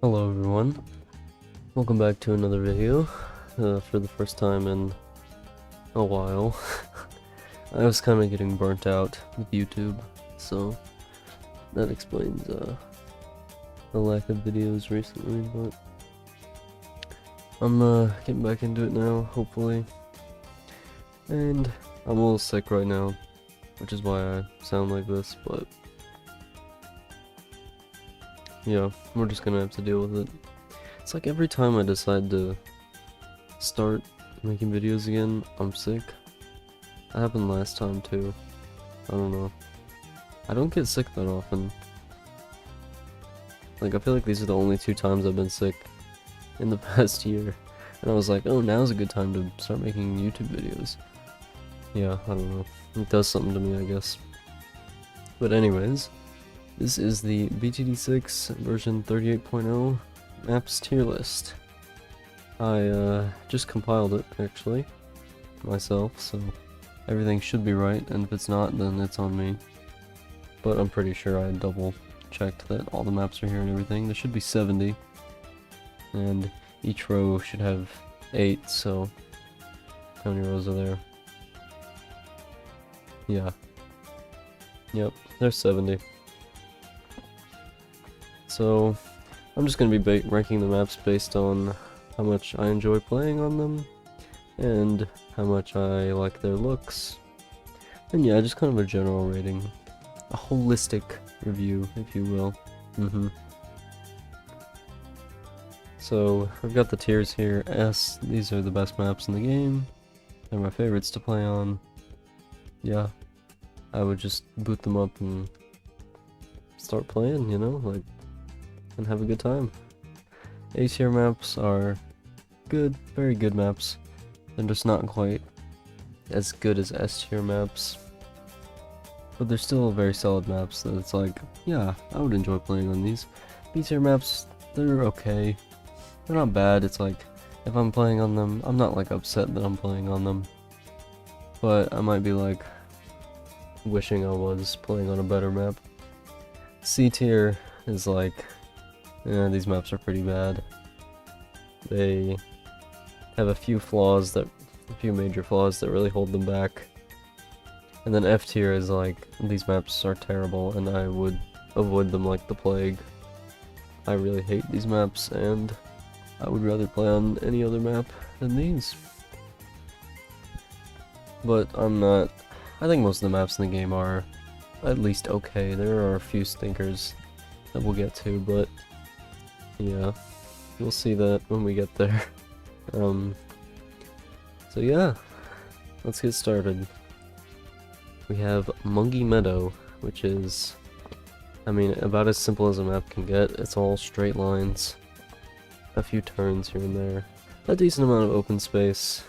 Hello everyone, welcome back to another video. For the first time in a while. I was kind of getting burnt out with YouTube, so that explains the lack of videos recently, but I'm getting back into it now, hopefully. And I'm a little sick right now, which is why I sound like this, but yeah, we're just gonna have to deal with it. It's like every time I decide to start making videos again, I'm sick. That happened last time too. I don't know. I don't get sick that often. Like, I feel like these are the only 2 times I've been sick in the past year. And I was like, oh, now's a good time to start making YouTube videos. Yeah, I don't know. It does something to me, I guess. But anyways, this is the TD6 version 38.0 maps tier list. I just compiled it, actually, myself, so everything should be right, and if it's not, then it's on me. But I'm pretty sure I double checked that all the maps are here and everything. There should be 70, and each row should have 8, so how many rows are there? Yeah. Yep, there's 70. So I'm just going to be ranking the maps based on how much I enjoy playing on them, and how much I like their looks. And yeah, just kind of a general rating. A holistic review, if you will. So, I've got the tiers here. S, these are the best maps in the game. They're my favorites to play on. Yeah, I would just boot them up and start playing, you know, like, and have a good time. A tier maps are good, very good maps. They're just not quite as good as S tier maps. But they're still very solid maps that it's like, yeah, I would enjoy playing on these. B tier maps, they're okay. They're not bad, it's like, if I'm playing on them, I'm not like upset that I'm playing on them. But I might be like, wishing I was playing on a better map. C tier is like, these maps are pretty bad. They have a few major flaws that really hold them back. And then F tier is like, these maps are terrible and I would avoid them like the plague. I really hate these maps and I would rather play on any other map than these. But I think most of the maps in the game are at least okay. There are a few stinkers that we'll get to, but yeah, we'll see that when we get there. So yeah, let's get started. We have Monkey Meadow, which is, I mean, about as simple as a map can get. It's all straight lines, a few turns here and there, a decent amount of open space.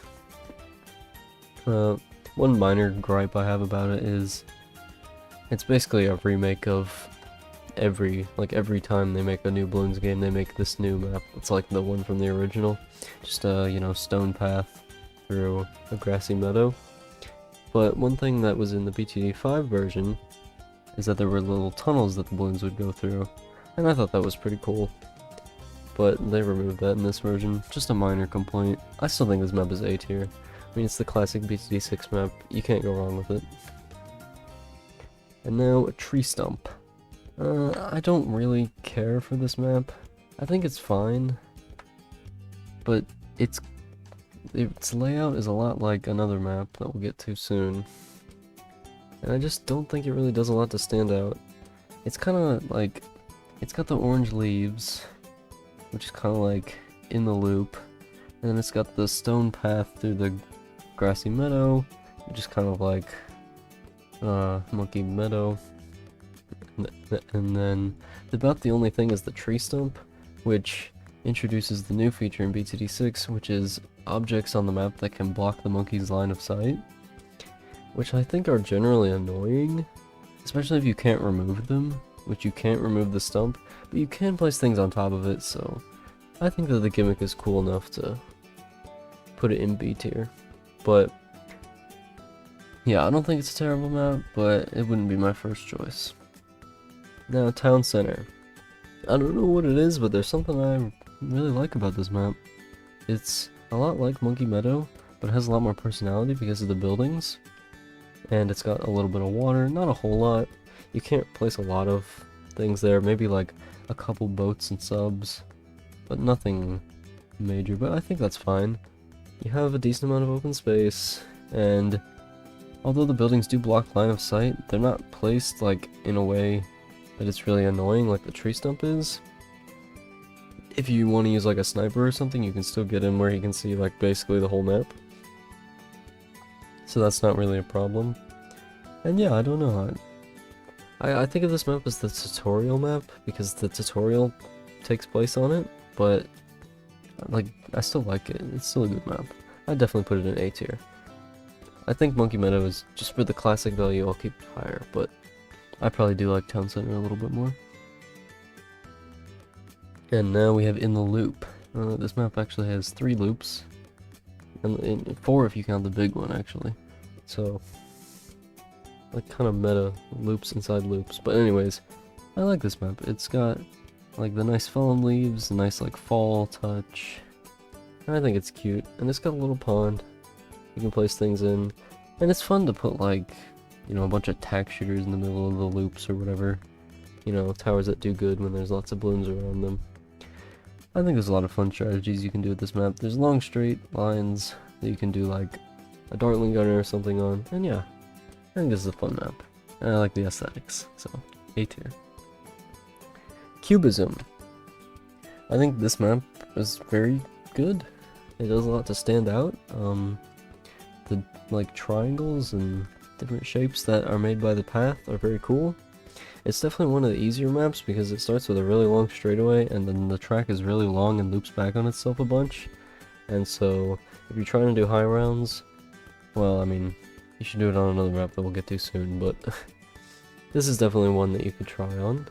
One minor gripe I have about it is, it's basically a remake of every time they make a new Bloons game, they make this new map. It's like the one from the original, just a, you know, stone path through a grassy meadow. But one thing that was in the BTD5 version is that there were little tunnels that the Bloons would go through, and I thought that was pretty cool. But they removed that in this version, just a minor complaint. I still think this map is A tier. I mean, it's the classic BTD6 map, you can't go wrong with it. And now, a tree stump. I don't really care for this map. I think it's fine, but its layout is a lot like another map that we'll get to soon. And I just don't think it really does a lot to stand out. It's kind of like, it's got the orange leaves, which is kind of like in the loop, and then it's got the stone path through the grassy meadow, which is kind of like Monkey Meadow. And then about the only thing is the tree stump, which introduces the new feature in BTD6, which is objects on the map that can block the monkey's line of sight, which I think are generally annoying, especially if you can't remove them, which you can't remove the stump, but you can place things on top of it, so I think that the gimmick is cool enough to put it in B tier. But yeah, I don't think it's a terrible map, but it wouldn't be my first choice. Now, Town Center. I don't know what it is, but there's something I really like about this map. It's a lot like Monkey Meadow, but it has a lot more personality because of the buildings. And it's got a little bit of water, not a whole lot. You can't place a lot of things there, maybe like a couple boats and subs, but nothing major, but I think that's fine. You have a decent amount of open space, and although the buildings do block line of sight, they're not placed like in a way that it's really annoying like the tree stump is. If you want to use like a sniper or something, you can still get in where you can see like basically the whole map. So that's not really a problem. And yeah, I don't know. I think of this map as the tutorial map because the tutorial takes place on it, but like I still like it. It's still a good map. I'd definitely put it in A tier. I think Monkey Meadow is just for the classic value. I'll keep it higher, but I probably do like Town Center a little bit more. And now we have In the Loop. This map actually has 3 loops, and 4 if you count the big one actually. So like kind of meta loops inside loops. But anyways, I like this map. It's got like the nice fallen leaves, the nice like fall touch. I think it's cute, and it's got a little pond you can place things in, and it's fun to put like, you know, a bunch of tack shooters in the middle of the loops or whatever. You know, towers that do good when there's lots of balloons around them. I think there's a lot of fun strategies you can do with this map. There's long straight lines that you can do like a Dartling Gunner or something on, and yeah, I think this is a fun map. And I like the aesthetics, so A tier. Cubism. I think this map is very good. It does a lot to stand out. The like triangles and different shapes that are made by the path are very cool. It's definitely one of the easier maps because it starts with a really long straightaway and then the track is really long and loops back on itself a bunch. And so if you're trying to do high rounds, well, I mean, you should do it on another map that we'll get to soon, but this is definitely one that you could try on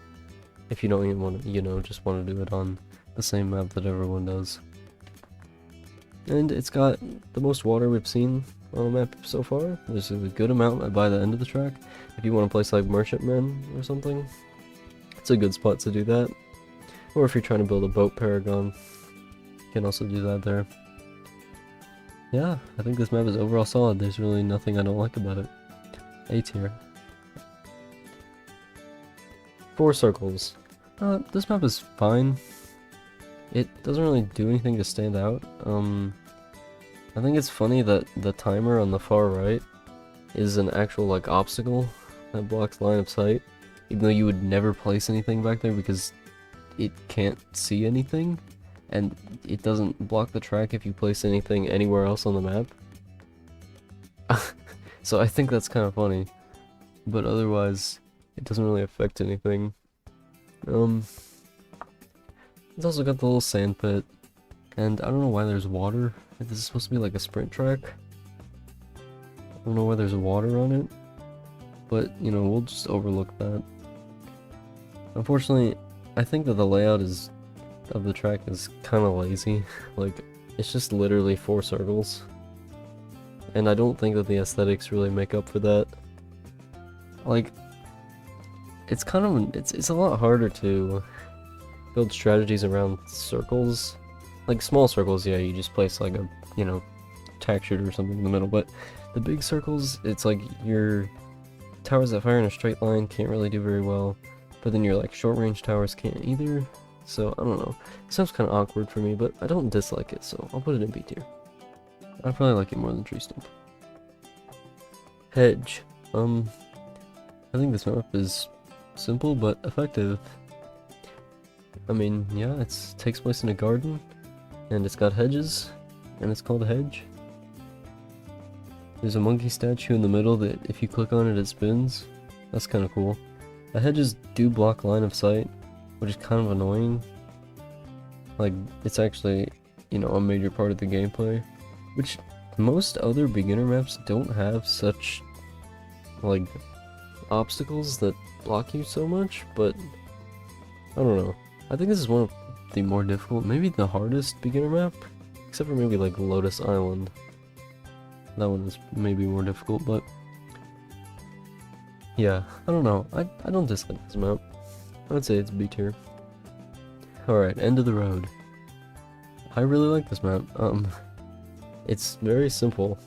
if you don't even want to, you know, just want to do it on the same map that everyone does. And it's got the most water we've seen on a map so far. There's a good amount by the end of the track. If you want to place like Merchantmen or something, it's a good spot to do that. Or if you're trying to build a boat paragon, you can also do that there. Yeah, I think this map is overall solid. There's really nothing I don't like about it. A tier. 4 circles. This map is fine. It doesn't really do anything to stand out. I think it's funny that the timer on the far right is an actual like obstacle that blocks line of sight, even though you would never place anything back there because it can't see anything, and it doesn't block the track if you place anything anywhere else on the map. So I think that's kind of funny, but otherwise it doesn't really affect anything. It's also got the little sand pit, and I don't know why there's water. This is supposed to be like a sprint track. I don't know why there's water on it, but you know, we'll just overlook that. Unfortunately, I think that the layout of the track is kind of lazy. Like, it's just literally 4 circles, and I don't think that the aesthetics really make up for that. Like, it's kind of it's a lot harder to build strategies around circles. Like small circles, yeah, you just place like a, you know, tack shooter or something in the middle, but the big circles, it's like your towers that fire in a straight line can't really do very well, but then your like short range towers can't either. So I don't know, it sounds kind of awkward for me, but I don't dislike it, so I'll put it in B tier. I probably like it more than Tree Stump. Hedge. I think this map is simple but effective. I mean, yeah, it takes place in a garden, and it's got hedges, and it's called a hedge. There's a monkey statue in the middle that if you click on it, it spins. That's kind of cool. The hedges do block line of sight, which is kind of annoying. Like, it's actually, you know, a major part of the gameplay, which most other beginner maps don't have such, like, obstacles that block you so much, but I don't know. I think this is one of the more difficult, maybe the hardest beginner map, except for maybe like Lotus Island. That one is maybe more difficult, but yeah, I don't know. I don't dislike this map. I would say it's B tier. Alright, end of the road. I really like this map. It's very simple.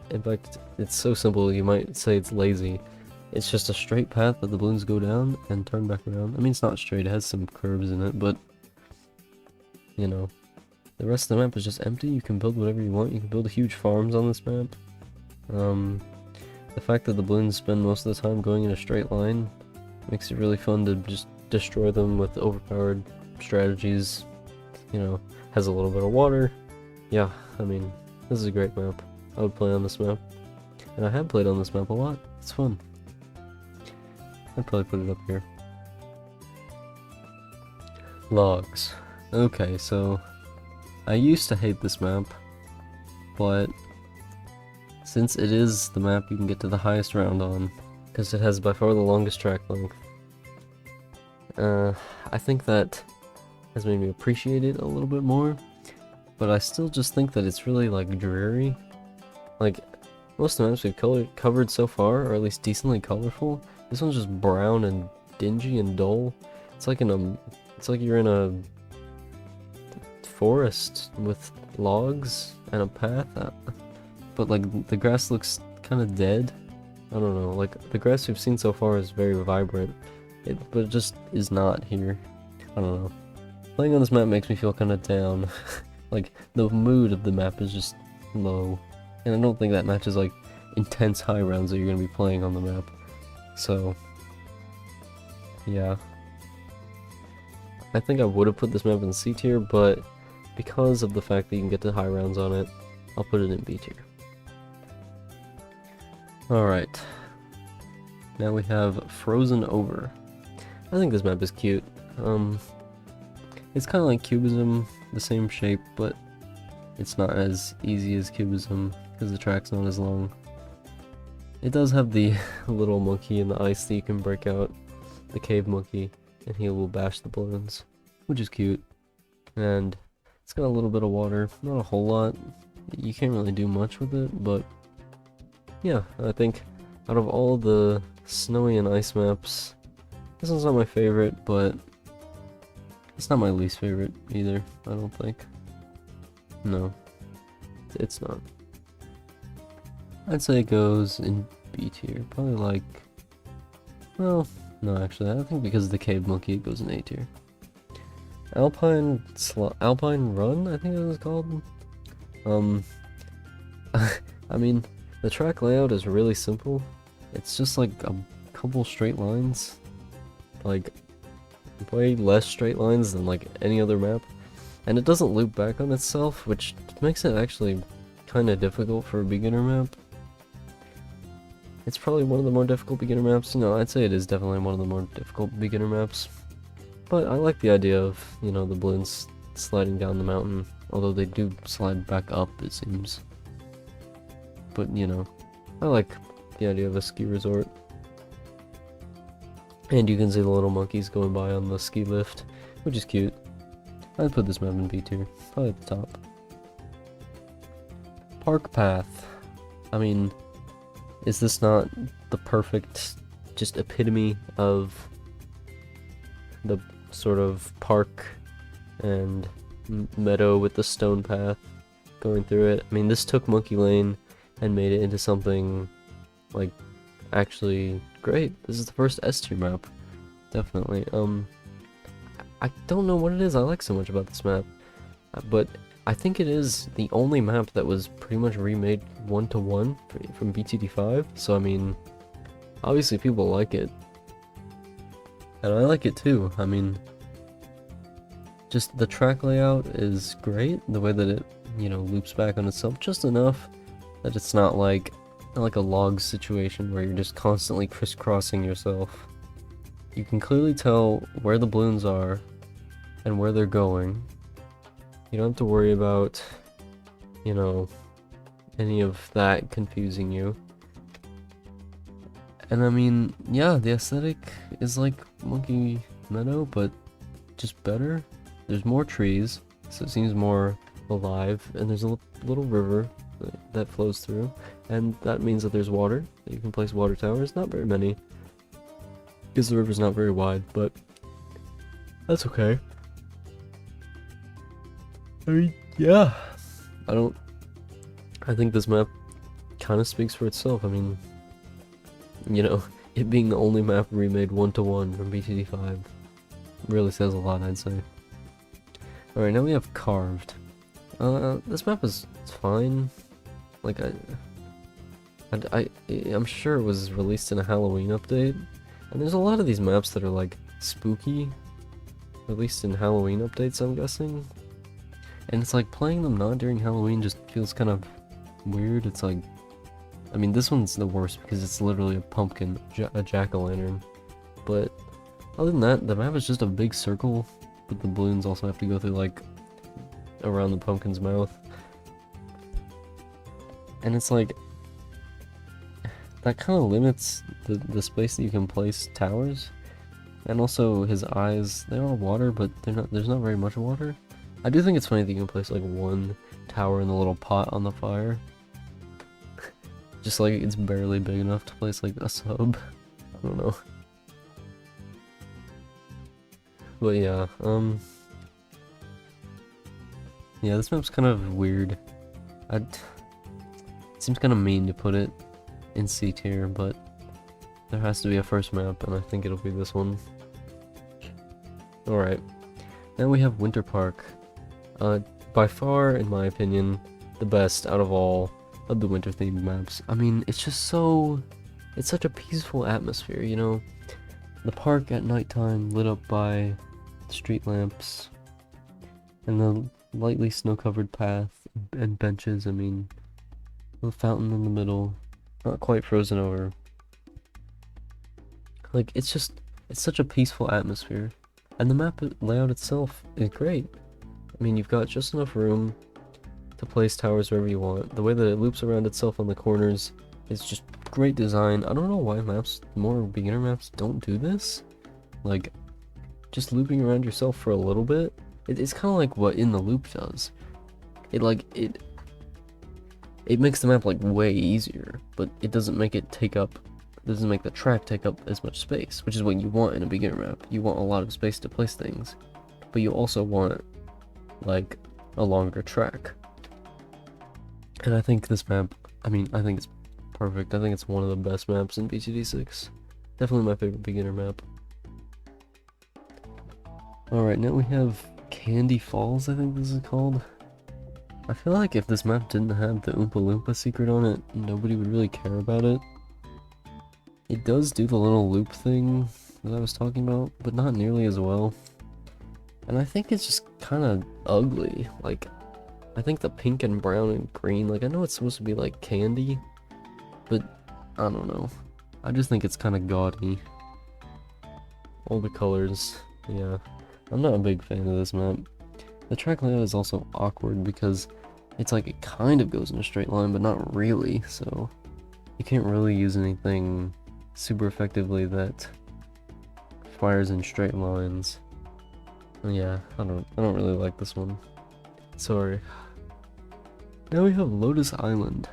In fact, it's so simple you might say it's lazy. It's just a straight path that the balloons go down and turn back around. I mean, it's not straight, it has some curves in it, but, you know, the rest of the map is just empty. You can build whatever you want. You can build huge farms on this map. The fact that the balloons spend most of the time going in a straight line makes it really fun to just destroy them with overpowered strategies. You know, has a little bit of water. Yeah, I mean, this is a great map. I would play on this map. And I have played on this map a lot. It's fun. I'd probably put it up here. Logs. Okay, so I used to hate this map, but since it is the map you can get to the highest round on, because it has by far the longest track length, I think that has made me appreciate it a little bit more, but I still just think that it's really, like, dreary. Like, most of the maps we've covered so far are at least decently colorful. This one's just brown and dingy and dull. It's like you're in a forest with logs and a path, but like the grass looks kind of dead. I don't know, like the grass we've seen so far is very vibrant, but it just is not here. I don't know. Playing on this map makes me feel kind of down. Like the mood of the map is just low, and I don't think that matches like intense high rounds that you're gonna be playing on the map. So yeah, I think I would have put this map in C tier, but because of the fact that you can get to high rounds on it, I'll put it in B tier. Alright, now we have Frozen Over. I think this map is cute. It's kind of like Cubism, the same shape, but it's not as easy as Cubism because the track's not as long. It does have the little monkey in the ice that you can break out, the cave monkey, and he will bash the balloons, which is cute. And it's got a little bit of water, not a whole lot. You can't really do much with it, but yeah, I think out of all the snowy and ice maps, this one's not my favorite, but it's not my least favorite either, I don't think. No, it's not. I'd say it goes in B tier, probably like, well, no actually, I think because of the cave monkey it goes in A tier. Alpine Run, I think it was called. I mean, the track layout is really simple. It's just like a couple straight lines, like way less straight lines than like any other map, and it doesn't loop back on itself, which makes it actually kind of difficult for a beginner map. It's probably one of the more difficult beginner maps. No, I'd say it is definitely one of the more difficult beginner maps. But I like the idea of, you know, the balloons sliding down the mountain, although they do slide back up, it seems. But, you know, I like the idea of a ski resort. And you can see the little monkeys going by on the ski lift, which is cute. I'd put this map in B tier, probably at the top. Park Path. I mean, is this not the perfect, just epitome of the sort of park and meadow with the stone path going through it? I mean, this took Monkey Lane and made it into something, like, actually great. This is the first S tier map, definitely. I don't know what it is I like so much about this map, but I think it is the only map that was pretty much remade 1-to-1 from BTD5, so I mean, obviously people like it. And I like it too. I mean, just the track layout is great, the way that it, you know, loops back on itself just enough that it's not like a log situation where you're just constantly crisscrossing yourself. You can clearly tell where the balloons are and where they're going. You don't have to worry about, you know, any of that confusing you. And I mean, yeah, the aesthetic is like Monkey Meadow, but just better. There's more trees, so it seems more alive, and there's a little river that flows through, and that means that there's water. You can place water towers, not very many, because the river's not very wide, but that's okay. I mean, yeah. I don't. I think this map kind of speaks for itself. I mean, you know, it being the only map remade 1-to-1 from BTD5 really says a lot, I'd say. Alright, now we have Carved. This map is fine. Like, I'm sure it was released in a Halloween update. And there's a lot of these maps that are, like, spooky. Released in Halloween updates, I'm guessing. And it's like, playing them not during Halloween just feels kind of weird. It's like, I mean, this one's the worst because it's literally a pumpkin, a jack-o'-lantern. But other than that, the map is just a big circle, but the balloons also have to go through, like, around the pumpkin's mouth. And it's like, that kind of limits the space that you can place towers. And also his eyes, they are water, but there's not very much water. I do think it's funny that you can place like one tower in the little pot on the fire. Just like it's barely big enough to place like a sub. I don't know. But yeah, yeah, this map's kind of weird. It seems kind of mean to put it in C tier, but there has to be a first map, and I think it'll be this one. Alright, now we have Winter Park. By far, in my opinion, the best out of all of the winter themed maps. I mean, it's just it's such a peaceful atmosphere, you know? The park at nighttime lit up by street lamps, and the lightly snow-covered path and benches. I mean, the fountain in the middle, not quite frozen over. Like, it's such a peaceful atmosphere. And the map layout itself is great. I mean, you've got just enough room to place towers wherever you want. The way that it loops around itself on the corners is just great design. I don't know why more beginner maps don't do this. Like, just looping around yourself for a little bit. It's kind of like what In the Loop does. It makes the map like way easier, but it doesn't make it doesn't make the track take up as much space, which is what you want in a beginner map. You want a lot of space to place things, but you also want like a longer track. And I think this map, I mean, I think it's perfect. I think it's one of the best maps in BTD6. Definitely my favorite beginner map. Alright, now we have Candy Falls, I think this is called. I feel like if this map didn't have the Oompa Loompa secret on it, nobody would really care about it. It does do the little loop thing that I was talking about, but not nearly as well. And I think it's just kind of ugly. Like, I think the pink and brown and green, like, I know it's supposed to be like candy, but I don't know. I just think it's kind of gaudy. All the colors, yeah. I'm not a big fan of this map. The track layout is also awkward because it's like it kind of goes in a straight line, but not really, so you can't really use anything super effectively that fires in straight lines. Yeah, I don't really like this one. Sorry. Now we have Lotus Island.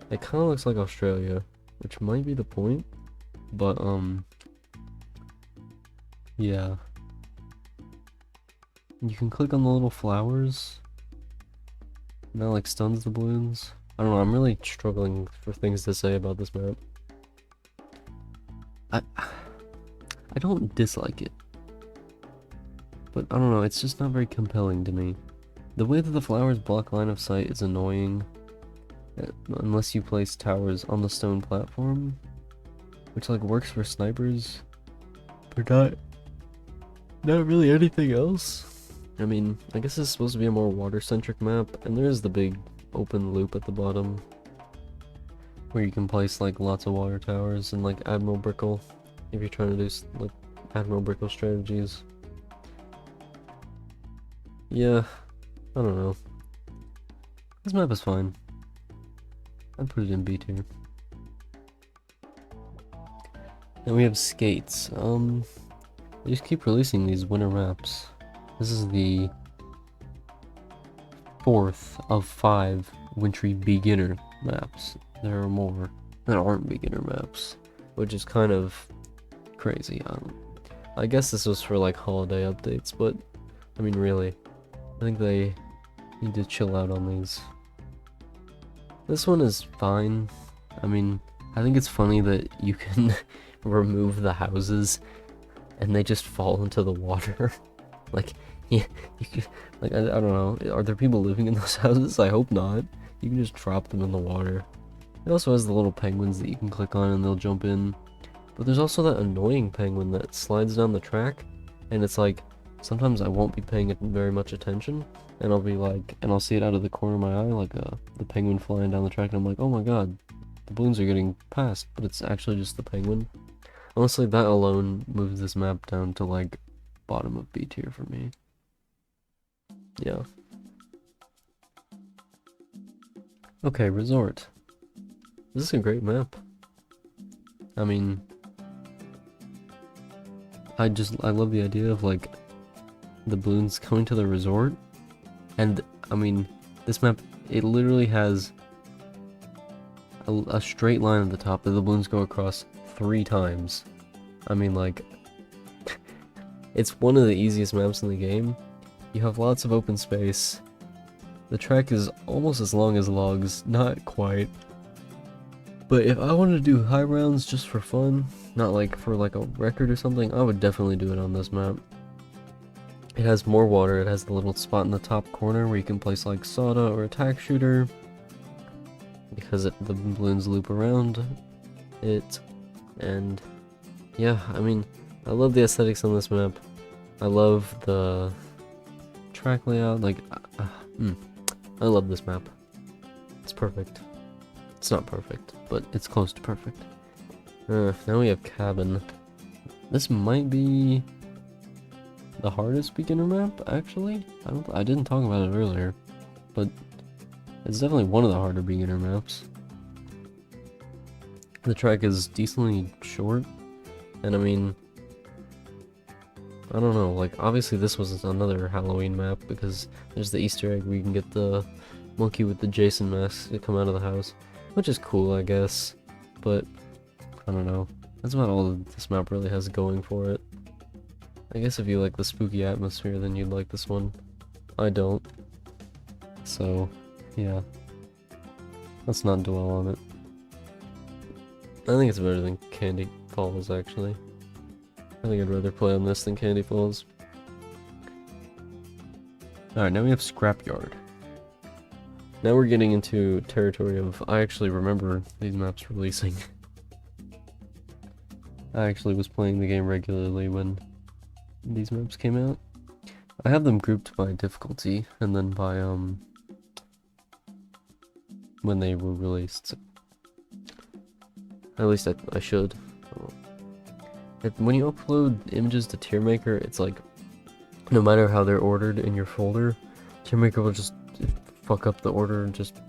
It kind of looks like Australia, which might be the point, but yeah. You can click on the little flowers, and that like stuns the balloons. I don't know, I'm really struggling for things to say about this map. I don't dislike it, but I don't know, it's just not very compelling to me. The way that the flowers block line of sight is annoying, unless you place towers on the stone platform, which like works for snipers, but not really anything else. I mean, I guess it's supposed to be a more water-centric map, and there is the big open loop at the bottom, where you can place like lots of water towers and like Admiral Brickle, if you're trying to do like Admiral Brickle strategies. Yeah, I don't know. This map is fine. I'd put it in B tier. Then we have Skates. They just keep releasing these winter maps. This is the 4th of 5 wintry beginner maps. There are more that aren't beginner maps, which is kind of crazy. I guess this was for like holiday updates, but I mean really, I think they Need to chill out on these. This one is fine. I mean, I think it's funny that you can remove the houses and they just fall into the water. Like, yeah, you can, like, I don't know. Are there people living in those houses? I hope not. You can just drop them in the water. It also has the little penguins that you can click on and they'll jump in. But there's also that annoying penguin that slides down the track, and it's like, sometimes I won't be paying very much attention, and I'll be like, and I'll see it out of the corner of my eye, like the penguin flying down the track, and I'm like, oh my god, the balloons are getting passed, but it's actually just the penguin. Honestly, that alone moves this map down to like bottom of B tier for me. Yeah. Okay, resort. This is a great map. I mean, I love the idea of like the balloons coming to the resort, and I mean, this map, it literally has a straight line at the top that the balloons go across 3 times. I mean, like, it's one of the easiest maps in the game. You have lots of open space. The track is almost as long as logs, not quite. But if I wanted to do high rounds just for fun, not like for like a record or something, I would definitely do it on this map. It has more water, it has the little spot in the top corner where you can place like soda or attack shooter, because the balloons loop around it, and yeah, I mean, I love the aesthetics on this map. I love the track layout, like, I love this map. It's perfect. It's not perfect, but it's close to perfect. Now we have cabin. This might be the hardest beginner map, actually. I didn't talk about it earlier, but it's definitely one of the harder beginner maps. The track is decently short, and I mean, I don't know, like, obviously this was another Halloween map, because there's the Easter egg where you can get the monkey with the Jason mask to come out of the house. Which is cool, I guess, but I don't know. That's about all that this map really has going for it. I guess if you like the spooky atmosphere, then you'd like this one. I don't. So, yeah. Let's not dwell on it. I think it's better than Candy Falls, actually. I think I'd rather play on this than Candy Falls. Alright, now we have Scrapyard. Now we're getting into territory of, I actually remember these maps releasing. I actually was playing the game regularly when these maps came out. I have them grouped by difficulty, and then by, when they were released. So at least I should. When you upload images to TierMaker, it's like, no matter how they're ordered in your folder, TierMaker will just fuck up the order and just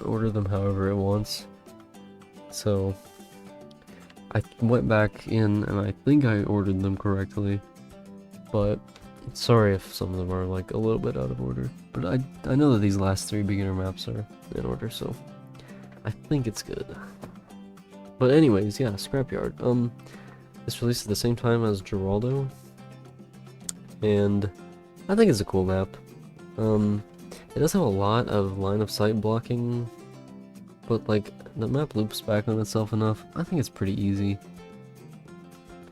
order them however it wants. So I went back in and I think I ordered them correctly, but sorry if some of them are like a little bit out of order, but I know that these last 3 beginner maps are in order, so I think it's good. But anyways, yeah, Scrapyard. This released at the same time as Geraldo, and I think it's a cool map. It does have a lot of line of sight blocking, but like, the map loops back on itself enough. I think it's pretty easy.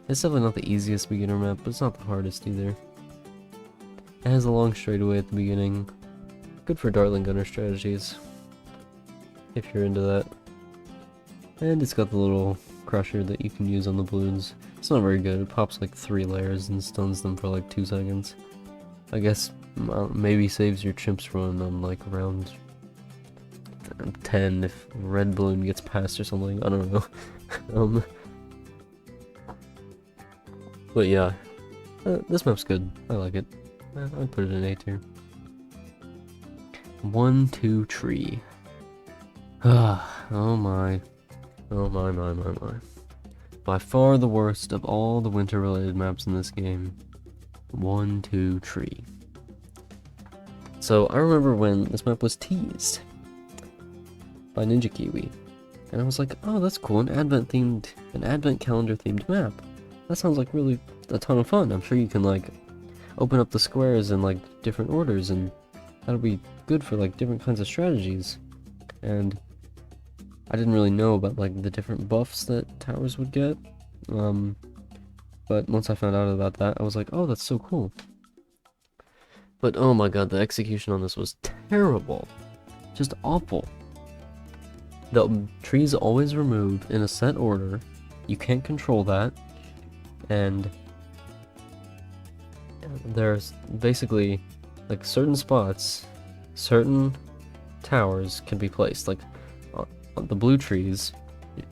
It's definitely not the easiest beginner map, but it's not the hardest either. It has a long straightaway at the beginning. Good for Dartling Gunner strategies, if you're into that. And it's got the little crusher that you can use on the balloons. It's not very good, it pops like 3 layers and stuns them for like 2 seconds. I guess maybe saves your chimps run on like round 10 if red balloon gets past or something, I don't know. But yeah, this map's good, I like it. I'd put it in A tier. 1, 2, tree. Oh my. Oh my. By far the worst of all the winter related maps in this game. 1, 2, tree. So I remember when this map was teased by Ninja Kiwi, and I was like, oh, that's cool, an advent calendar themed map. That sounds like really a ton of fun. I'm sure you can like open up the squares in like different orders and that'll be good for like different kinds of strategies. And I didn't really know about like the different buffs that towers would get. But once I found out about that, I was like, oh, that's so cool. But oh my god, the execution on this was terrible. Just awful. The trees always remove in a set order. You can't control that. And there's basically like certain spots, certain towers can be placed. Like on the blue trees,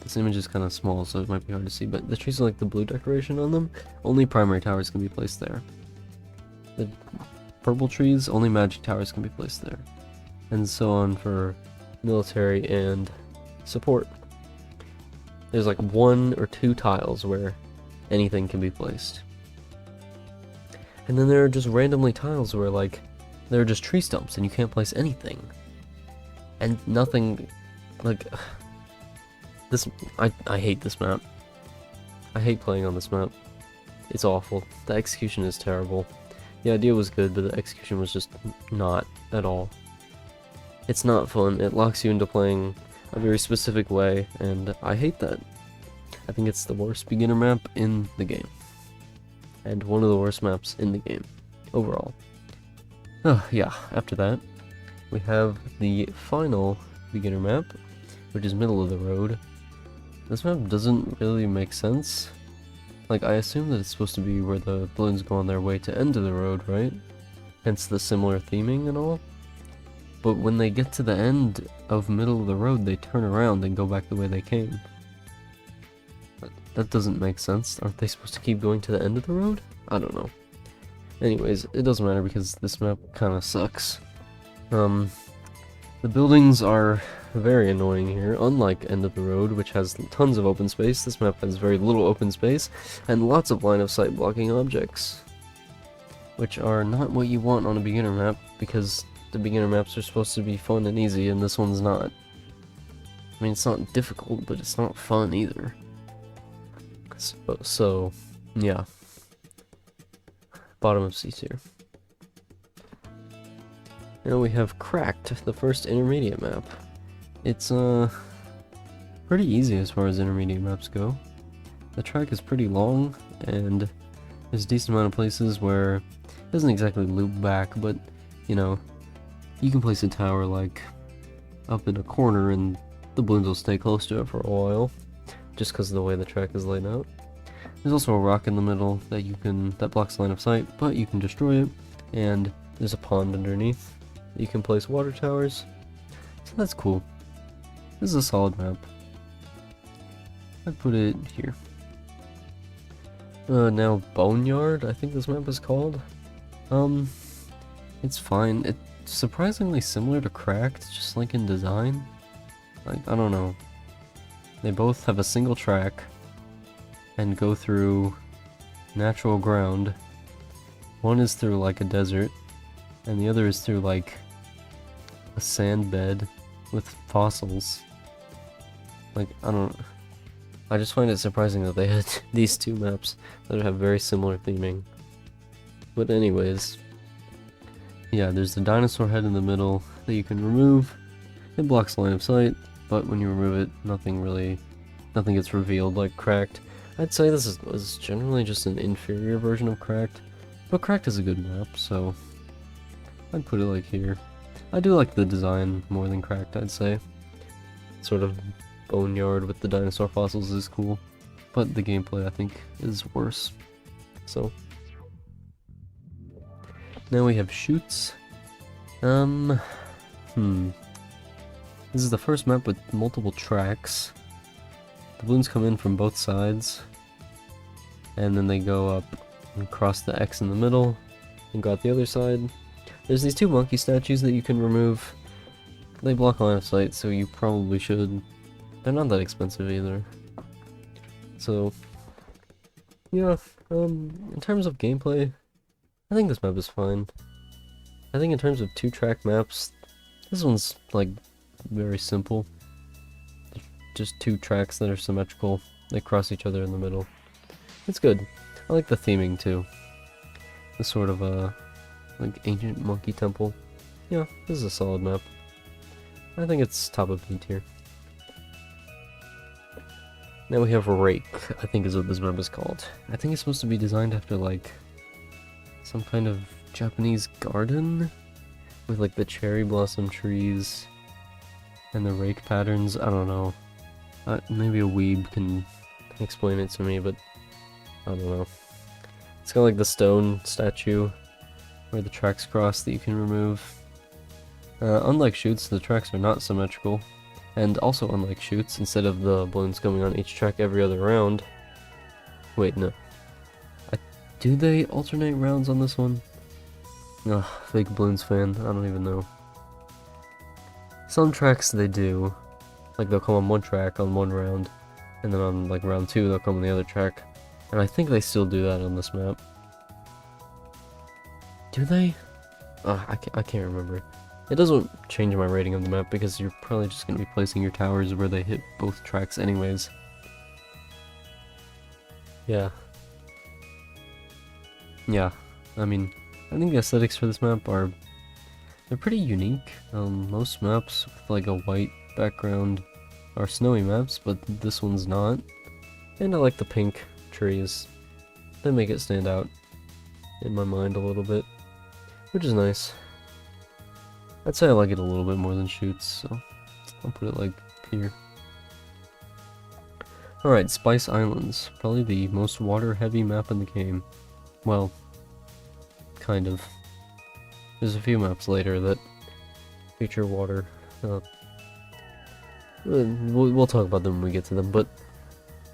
this image is kind of small, so it might be hard to see, but the trees with like the blue decoration on them, only primary towers can be placed there. The purple trees, only magic towers can be placed there. And so on for military and support. There's like 1 or 2 tiles where anything can be placed. And then there are just randomly tiles where like there are just tree stumps and you can't place anything. And nothing, like, this, I hate this map. I hate playing on this map. It's awful. The execution is terrible. The idea was good, but the execution was just not at all. It's not fun. It locks you into playing a very specific way, and I hate that. I think it's the worst beginner map in the game. And one of the worst maps in the game, overall. Oh, yeah, after that, we have the final beginner map, which is middle of the road. This map doesn't really make sense. Like, I assume that it's supposed to be where the balloons go on their way to end of the road, right? Hence the similar theming and all. But when they get to the end of middle of the road, they turn around and go back the way they came. That doesn't make sense. Aren't they supposed to keep going to the end of the road? I don't know. Anyways, it doesn't matter because this map kind of sucks. The buildings are very annoying here. Unlike End of the Road, which has tons of open space, this map has very little open space and lots of line of sight blocking objects, which are not what you want on a beginner map because the beginner maps are supposed to be fun and easy, and this one's not. I mean, it's not difficult, but it's not fun either. So yeah. Bottom of C tier. Now we have Cracked, the first intermediate map. It's pretty easy as far as intermediate maps go. The track is pretty long, and there's a decent amount of places where it doesn't exactly loop back, but you know, you can place a tower like up in a corner and the balloons will stay close to it for a while, just because of the way the track is laid out. There's also a rock in the middle that blocks line of sight, but you can destroy it, and there's a pond underneath. You can place water towers, so that's cool. This is a solid map. I'd put it here. Now Boneyard, I think this map is called. It's fine. It's surprisingly similar to Cracked, just like in design. Like, I don't know. They both have a single track and go through natural ground. One is through like a desert, and the other is through like a sand bed with fossils. Like, I just find it surprising that they had these two maps that have very similar theming. But anyways, yeah, there's the dinosaur head in the middle that you can remove. It blocks line of sight, but when you remove it, nothing gets revealed like Cracked. I'd say this was generally just an inferior version of Cracked, but Cracked is a good map, so I'd put it like here. I do like the design more than Cracked, I'd say. Sort of Boneyard with the dinosaur fossils is cool, but the gameplay I think is worse. So now we have Shoots. This is the first map with multiple tracks. The balloons come in from both sides, and then they go up and cross the X in the middle, and go out the other side. There's these two monkey statues that you can remove. They block line of sight, so you probably should. They're not that expensive either. So, yeah, in terms of gameplay, I think this map is fine. I think in terms of two-track maps, this one's, like, very simple. Just two tracks that are symmetrical. They cross each other in the middle. It's good. I like the theming, too. The sort of, like, ancient monkey temple. Yeah, this is a solid map. I think it's top of B tier. Now we have Rake, I think is what this map is called. I think it's supposed to be designed after like some kind of Japanese garden with like the cherry blossom trees and the rake patterns. I don't know. Maybe a weeb can explain it to me, but I don't know. It's got like the stone statue where the tracks cross that you can remove. Unlike shoots, the tracks are not symmetrical. And also unlike shoots, instead of the balloons coming on each track every other round... Wait, no. Do they alternate rounds on this one? Ugh, fake Bloons fan, I don't even know. Some tracks they do. Like they'll come on one track on one round, and then on like round 2 they'll come on the other track. And I think they still do that on this map. Do they? I can't remember. It doesn't change my rating of the map because you're probably just going to be placing your towers where they hit both tracks anyways. Yeah. Yeah, I mean, I think the aesthetics for this map they're pretty unique. Most maps with like a white background are snowy maps, but this one's not. And I like the pink trees. They make it stand out in my mind a little bit, which is nice. I'd say I like it a little bit more than shoots, so I'll put it like here. Alright, Spice Islands. Probably the most water-heavy map in the game. Well, kind of. There's a few maps later that feature water. We'll talk about them when we get to them, but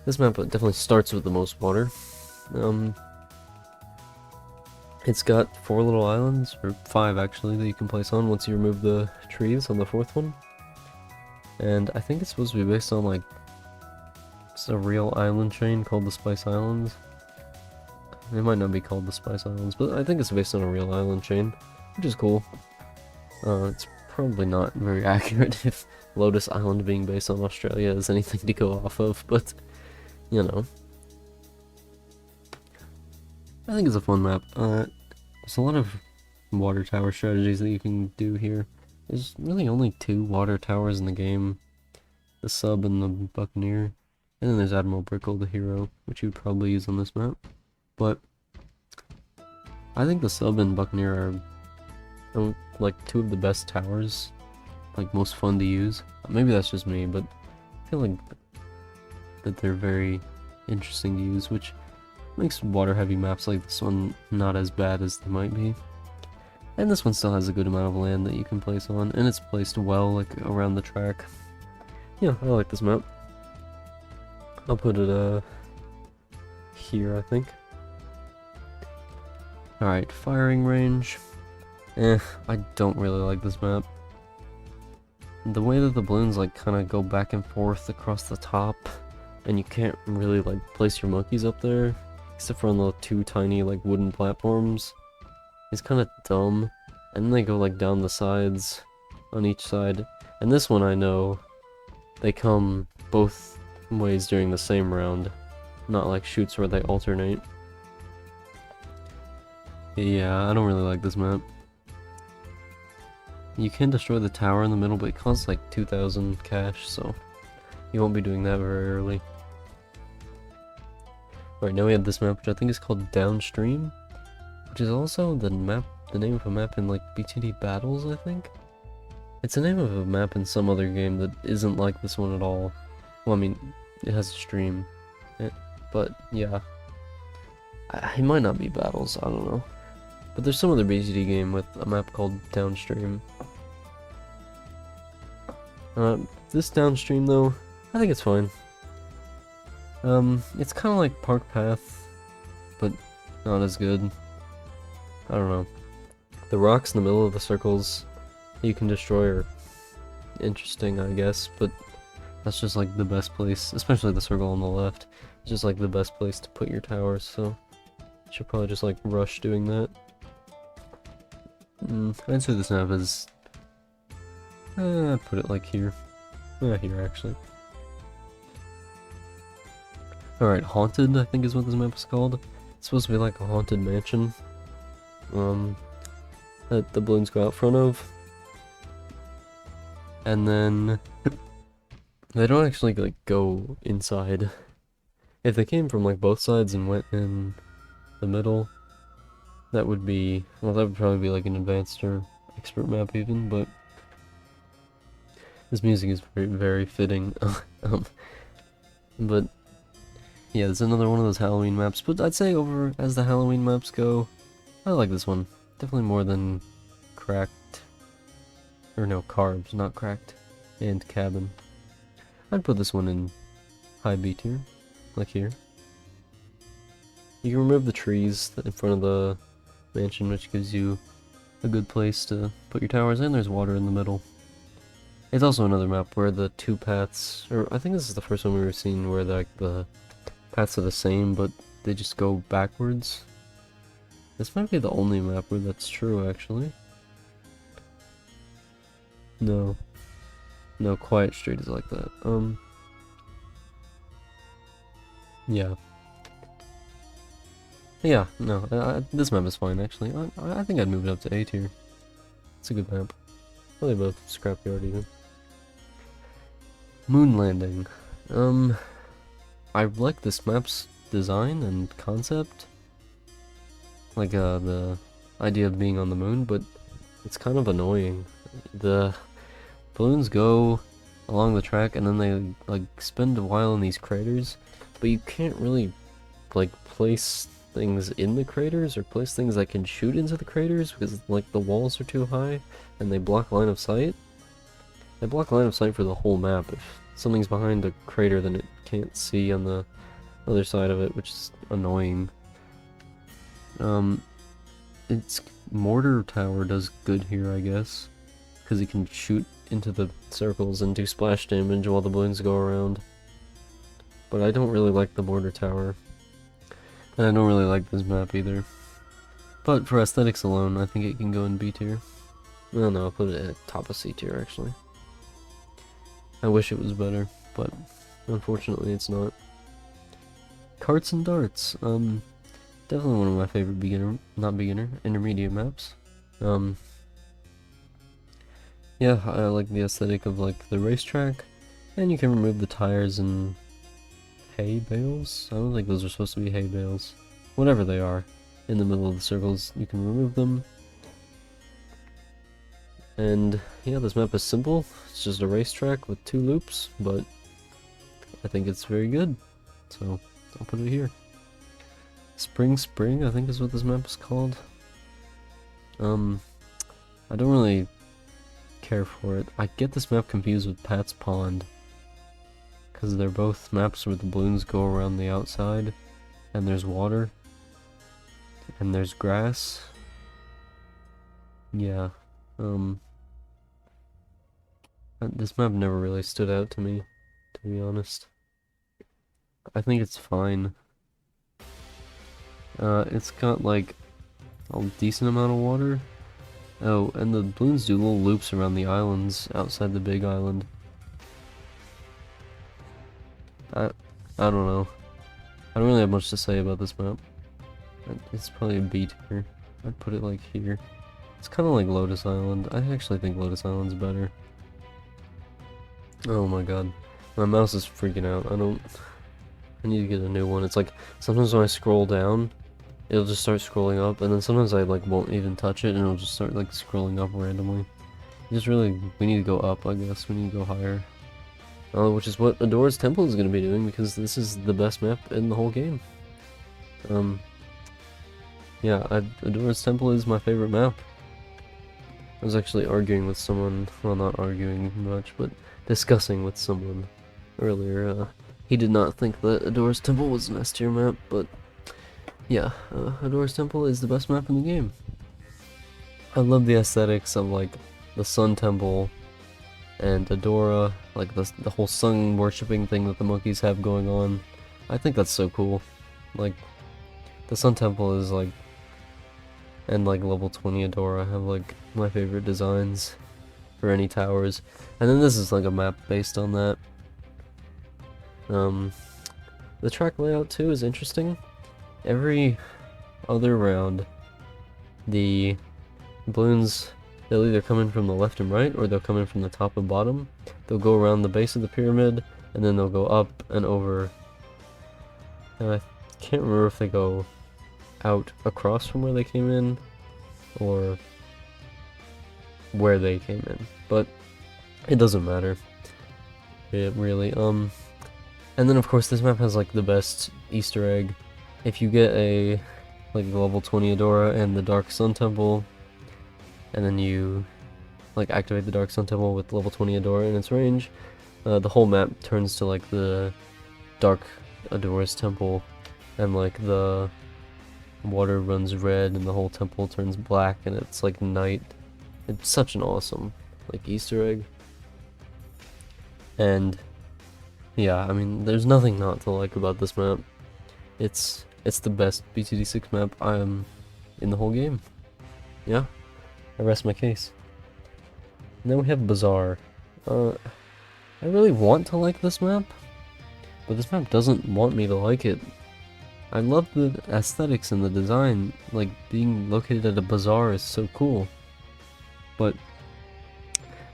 this map definitely starts with the most water. It's got 4 little islands, or 5 actually, that you can place on once you remove the trees on the 4th one. And I think it's supposed to be based on like it's a real island chain called the Spice Islands. It might not be called the Spice Islands, but I think it's based on a real island chain, which is cool. It's probably not very accurate if Lotus Island being based on Australia is anything to go off of, but you know. I think it's a fun map. There's a lot of water tower strategies that you can do here. There's really only 2 water towers in the game. The Sub and the Buccaneer. And then there's Admiral Brickle, the hero, which you would probably use on this map. But I think the Sub and Buccaneer are like 2 of the best towers. Like most fun to use. Maybe that's just me, but I feel like that they're very interesting to use, which makes water heavy maps like this one not as bad as they might be. And this one still has a good amount of land that you can place on, and it's placed well like around the track. Yeah, I like this map. I'll put it here, I think. Alright, firing range. I don't really like this map. The way that the balloons like kind of go back and forth across the top, and you can't really like place your monkeys up there, except for on the 2 tiny like wooden platforms. It's kind of dumb. And then they go like down the sides on each side. And this one I know they come both ways during the same round, not like shoots where they alternate. Yeah, I don't really like this map. You can destroy the tower in the middle, but it costs like 2,000 cash, so you won't be doing that very early. Alright, now we have this map, which I think is called Downstream, which is also the name of a map in like BTD Battles, I think? It's the name of a map in some other game that isn't like this one at all. Well, I mean, it has a stream, but yeah. It might not be Battles, I don't know. But there's some other BTD game with a map called Downstream. This Downstream though, I think it's fine. It's kind of like Park Path, but not as good. I don't know. The rocks in the middle of the circles you can destroy are interesting, I guess, but that's just like the best place, especially the circle on the left. It's just like the best place to put your towers, so you should probably just like rush doing that. I'd say this map is... I'd put it like here. Here actually. Alright, Haunted, I think is what this map is called. It's supposed to be like a haunted mansion. That the balloons go out front of. And then they don't actually like go inside. If they came from like both sides and went in the middle, that would be, well, that would probably be like an advanced or expert map even, but this music is very, very fitting. But yeah, it's another one of those Halloween maps, but I'd say over as the Halloween maps go, I like this one. Definitely more than Cracked, or no, Carbs, not Cracked, and Cabin. I'd put this one in high B tier, like here. You can remove the trees in front of the mansion, which gives you a good place to put your towers, and there's water in the middle. It's also another map where the two paths, or I think this is the first one we've ever seen where the paths are the same, but they just go backwards. This might be the only map where that's true, actually. No. No, Quiet Street is like that. Yeah. Yeah, no, this map is fine, actually. I think I'd move it up to A tier. It's a good map. Probably both Scrapyard, even. Moon Landing. I like this map's design and concept. Like, the idea of being on the moon, but it's kind of annoying. The balloons go along the track and then they, like, spend a while in these craters, but you can't really, like, place things in the craters or place things that can shoot into the craters because, like, the walls are too high and they block line of sight. They block line of sight for the whole map. If something's behind a crater, then it can't see on the other side of it, which is annoying. Its mortar tower does good here, I guess, because it can shoot into the circles and do splash damage while the balloons go around. But I don't really like the mortar tower, and I don't really like this map either. But for aesthetics alone, I think it can go in B tier. Well, no, I'll put it at top of C tier, actually. I wish it was better, but unfortunately it's not. Carts and Darts, definitely one of my favorite intermediate maps. Yeah, I like the aesthetic of like the racetrack, and you can remove the tires and hay bales. I don't think those are supposed to be hay bales. Whatever they are, in the middle of the circles, you can remove them. And yeah, this map is simple. It's just a racetrack with 2 loops, but I think it's very good. So I'll put it here. Spring, I think is what this map is called. I don't really care for it. I get this map confused with Pat's Pond, because they're both maps where the balloons go around the outside, and there's water, and there's grass. Yeah, this map never really stood out to me, to be honest. I think it's fine. It's got like a decent amount of water. Oh, and the balloons do little loops around the islands outside the big island. I don't know. I don't really have much to say about this map. It's probably a B tier. I'd put it like here. It's kind of like Lotus Island. I actually think Lotus Island's better. Oh my god. My mouse is freaking out. I need to get a new one. It's like, sometimes when I scroll down, it'll just start scrolling up, and then sometimes I like won't even touch it, and it'll just start like scrolling up randomly. We need to go up, I guess. We need to go higher. Which is what Adora's Temple is going to be doing, because this is the best map in the whole game. Yeah, Adora's Temple is my favorite map. I was actually arguing with someone, well, not arguing much, but discussing with someone earlier. He did not think that Adora's Temple was an S tier map, but yeah, Adora's Temple is the best map in the game. I love the aesthetics of like the Sun Temple and Adora, like the whole sun worshipping thing that the monkeys have going on. I think that's so cool. Like, the Sun Temple is like, and like level 20 Adora have like my favorite designs for any towers. And then this is like a map based on that. The track layout too is interesting. Every other round, the balloons They'll either come in from the left and right, or they'll come in from the top and bottom. They'll go around the base of the pyramid, and then they'll go up and over. And I can't remember if they go out across from where they came in, or where they came in, but it doesn't matter. It really, and then of course this map has like the best Easter egg. If you get a like the level 20 Adora and the Dark Sun Temple, and then you like activate the Dark Sun Temple with level 20 Adora in its range, the whole map turns to like the Dark Adora's temple, and like the water runs red and the whole temple turns black and it's like night. It's such an awesome like Easter egg. And yeah, I mean there's nothing not to like about this map. It's the best BTD6 map in the whole game. Yeah, I rest my case. And then we have Bazaar. I really want to like this map, but this map doesn't want me to like it. I love the aesthetics and the design, like being located at a bazaar is so cool. But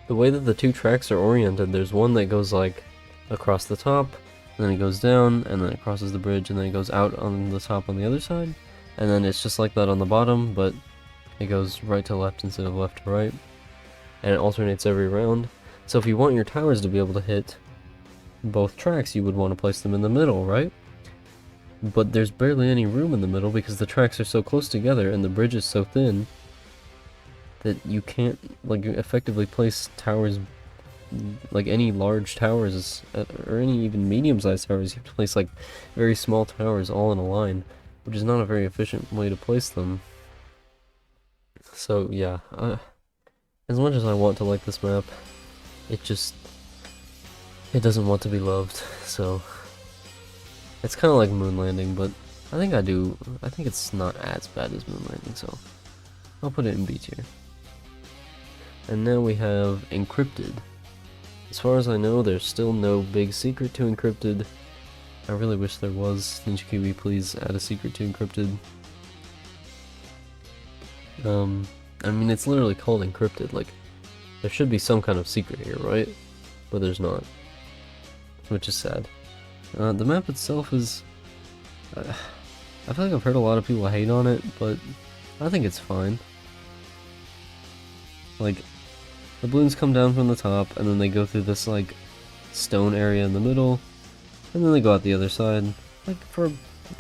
the way that the two tracks are oriented, there's one that goes like across the top, and then it goes down, and then it crosses the bridge, and then it goes out on the top on the other side, and then it's just like that on the bottom, but it goes right to left instead of left to right, and it alternates every round. So if you want your towers to be able to hit both tracks, you would want to place them in the middle, right? But there's barely any room in the middle because the tracks are so close together and the bridge is so thin that you can't like effectively place towers, like any large towers or any even medium-sized towers. You have to place like very small towers all in a line, which is not a very efficient way to place them. So yeah, as much as I want to like this map, it doesn't want to be loved. So it's kind of like Moon Landing, but I think it's not as bad as Moon Landing, so I'll put it in B tier. And now we have Encrypted. As far as I know, there's still no big secret to Encrypted. I really wish there was. Ninja Kiwi, please add a secret to Encrypted. I mean, it's literally called Encrypted, like, there should be some kind of secret here, right? But there's not, which is sad. The map itself is, I feel like I've heard a lot of people hate on it, but I think it's fine. Like, the balloons come down from the top, and then they go through this, like, stone area in the middle, and then they go out the other side. Like, for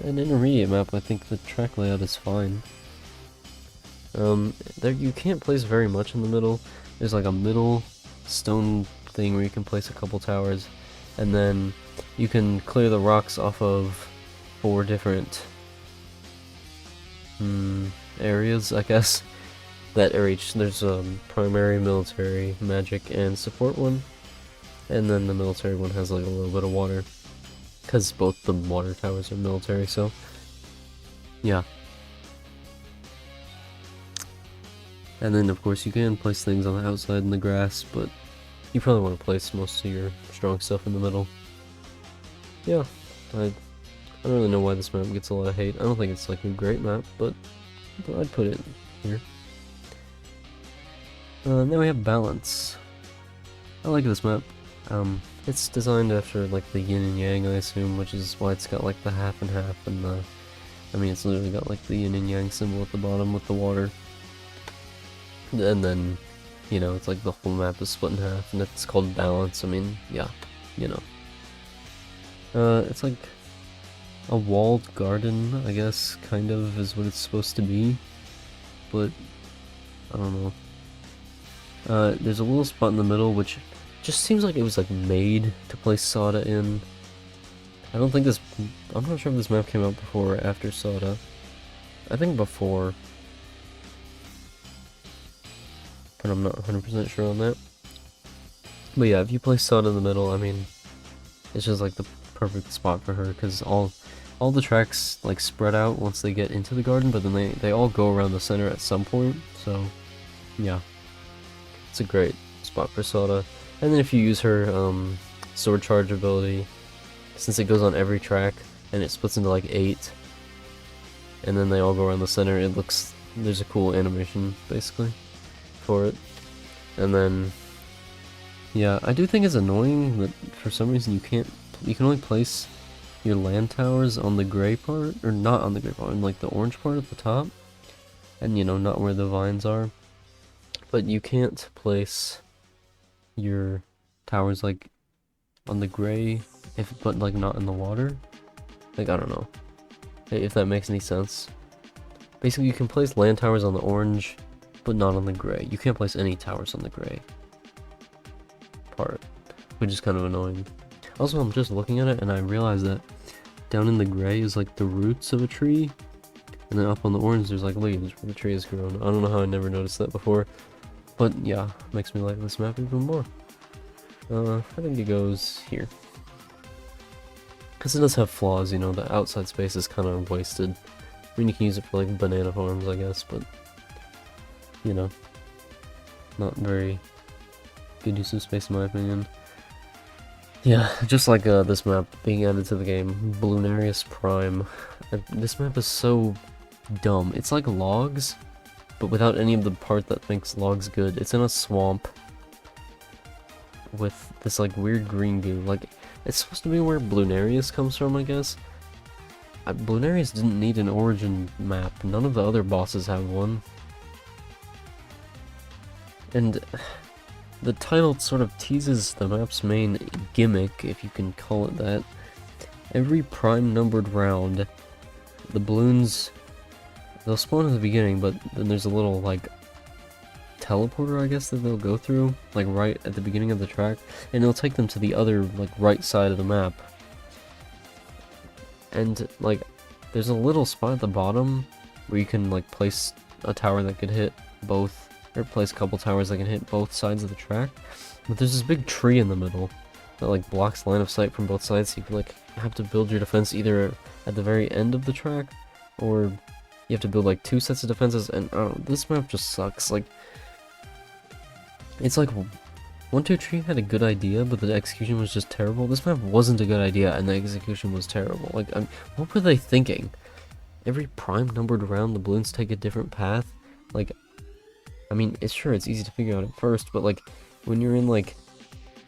an intermediate map, I think the track layout is fine. There you can't place very much in the middle. There's like a middle stone thing where you can place a couple towers, and then you can clear the rocks off of 4 different areas, I guess, that are each. There's primary, military, magic, and support one, and then the military one has like a little bit of water, because both the water towers are military, so yeah. And then of course you can place things on the outside in the grass, but you probably want to place most of your strong stuff in the middle. Yeah, I don't really know why this map gets a lot of hate. I don't think it's like a great map, but I'd put it here. Then we have Balance. I like this map. It's designed after like the yin and yang, I assume, which is why it's got like the half and half, and I mean it's literally got like the yin and yang symbol at the bottom with the water. And then, you know, it's like the whole map is split in half, and it's called Balance. I mean, yeah, you know. It's like a walled garden, I guess, kind of, is what it's supposed to be. But, I don't know. There's a little spot in the middle, which just seems like it was, like, made to place Soda in. I'm not sure if this map came out before or after Soda. I think before, but I'm not 100% sure on that. But yeah, if you place Soda in the middle, I mean, it's just like the perfect spot for her, because all the tracks like spread out once they get into the garden, but then they all go around the center at some point, so yeah, it's a great spot for Soda. And then if you use her sword charge ability, since it goes on every track and it splits into like 8, and then they all go around the center, there's a cool animation basically. for it. And then, yeah, I do think it's annoying that for some reason you can only place your land towers on the gray part, or not on the gray part, on like the orange part at the top, and you know, not where the vines are. But you can't place your towers like on the gray, but like not in the water. Like, I don't know if that makes any sense. Basically, you can place land towers on the orange, but not on the gray. You can't place any towers on the gray part, which is kind of annoying. Also, I'm just looking at it and I realize that down in the gray is like the roots of a tree, and then up on the orange there's like leaves where the tree has grown. I don't know how I never noticed that before, but yeah, makes me like this map even more. I think it goes here. Because it does have flaws, you know, the outside space is kind of wasted. I mean, you can use it for like banana farms, I guess, but, you know, not very good use of space in my opinion. Yeah, just like this map being added to the game, Bloonarius Prime. This map is so dumb. It's like logs, but without any of the part that makes logs good. It's in a swamp with this like weird green goo. Like, it's supposed to be where Bloonarius comes from, I guess. Bloonarius didn't need an origin map. None of the other bosses have one. And the title sort of teases the map's main gimmick, if you can call it that. Every prime numbered round, the Bloons, they'll spawn at the beginning, but then there's a little, like, teleporter, I guess, that they'll go through, like, right at the beginning of the track, and it'll take them to the other, like, right side of the map. And, like, there's a little spot at the bottom where you can, like, place a tower that could hit both, or place a couple towers that can hit both sides of the track. But there's this big tree in the middle that, like, blocks line of sight from both sides, so you can, like, have to build your defense either at the very end of the track, or you have to build, like, 2 sets of defenses, and, this map just sucks. Like, it's like 123 had a good idea, but the execution was just terrible. This map wasn't a good idea, and the execution was terrible. Like, what were they thinking? Every prime numbered round, the Bloons take a different path. Like, I mean, it's easy to figure out at first, but like, when you're in like,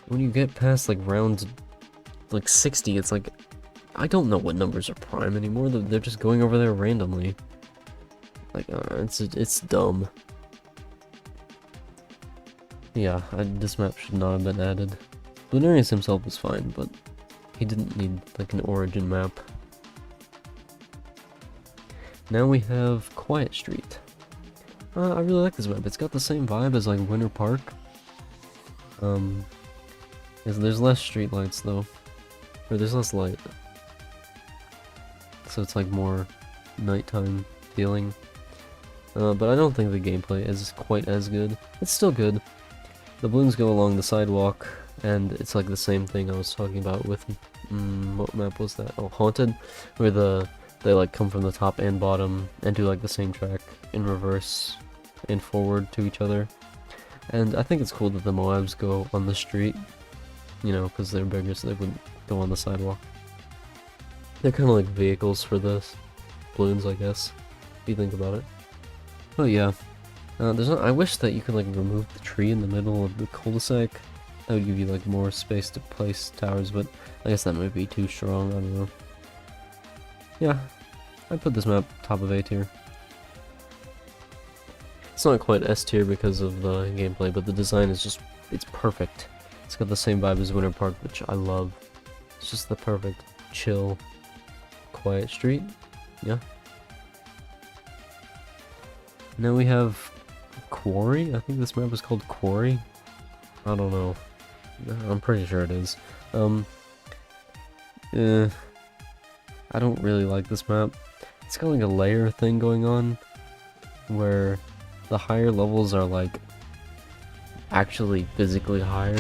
when you get past like round like 60, it's like, I don't know what numbers are prime anymore. They're just going over there randomly. Like, it's dumb. Yeah, this map should not have been added. Bloonarius himself is fine, but he didn't need like an origin map. Now we have Quiet Street. I really like this map. It's got the same vibe as like Winter Park. There's less streetlights though, or there's less light, so it's like more nighttime feeling. But I don't think the gameplay is quite as good. It's still good. The Bloons go along the sidewalk, and it's like the same thing I was talking about with, what map was that? Oh, Haunted, where they like come from the top and bottom and do like the same track in reverse and forward to each other. And I think it's cool that the Moabs go on the street, you know, because they're bigger, so they wouldn't go on the sidewalk. They're kind of like vehicles for the Bloons, I guess, if you think about it. But yeah. I wish that you could like remove the tree in the middle of the cul-de-sac. That would give you like more space to place towers, but I guess that might be too strong, I don't know. Yeah, I'd put this map top of A tier. It's not quite S tier because of the gameplay, but the design is just, it's perfect. It's got the same vibe as Winter Park, which I love. It's just the perfect, chill, quiet street. Yeah. Now we have Quarry? I think this map is called Quarry. I don't know. I'm pretty sure it is. I don't really like this map. It's got like a layer thing going on, where the higher levels are like actually physically higher.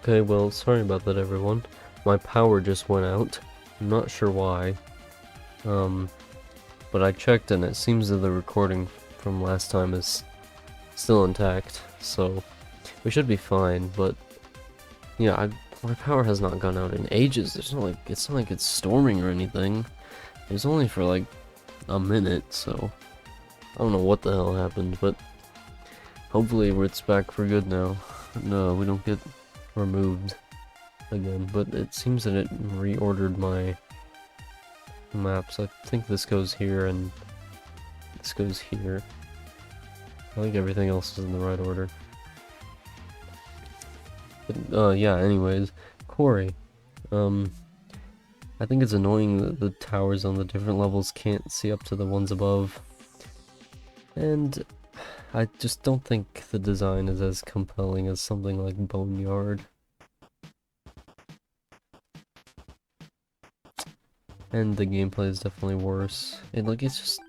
Okay, well, sorry about that, everyone. My power just went out. I'm not sure why. But I checked and it seems that the recording from last time is still intact, so we should be fine, but yeah, my power has not gone out in ages. It's not like it's storming or anything. It's only for like a minute, so I don't know what the hell happened, but hopefully it's back for good now. No, we don't get removed again, but it seems that it reordered my maps. I think this goes here and this goes here. I think everything else is in the right order. But, yeah, anyways, Quarry. I think it's annoying that the towers on the different levels can't see up to the ones above. And I just don't think the design is as compelling as something like Boneyard. And the gameplay is definitely worse. They just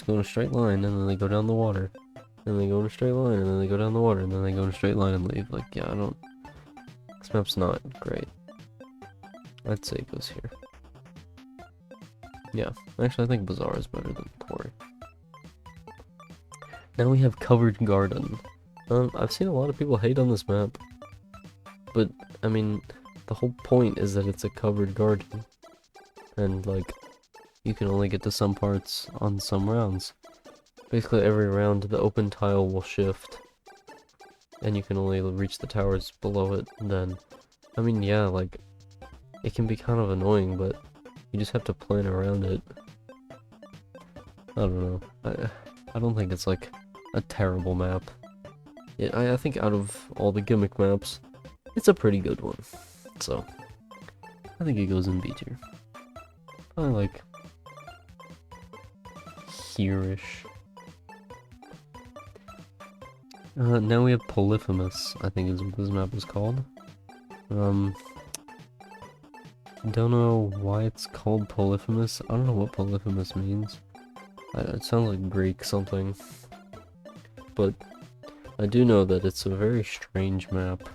go in a straight line and then they go down the water. And they go in a straight line and then they go down the water and then they go in a straight line and leave. Like, yeah, this map's not great. I'd say it goes here. Yeah, actually I think Bazaar is better than Quarry. Now we have Covered Garden. I've seen a lot of people hate on this map. But, I mean, the whole point is that it's a covered garden. And, like, you can only get to some parts on some rounds. Basically every round the open tile will shift. And you can only reach the towers below it then. I mean, yeah, like, it can be kind of annoying, but you just have to plan around it. I don't know. I don't think it's, like, a terrible map. I think out of all the gimmick maps, it's a pretty good one. So, I think it goes in B tier. I like here-ish. Now we have Polyphemus, I think is what this map is called. Don't know why it's called Polyphemus. I don't know what Polyphemus means. It sounds like Greek something. But I do know that it's a very strange map.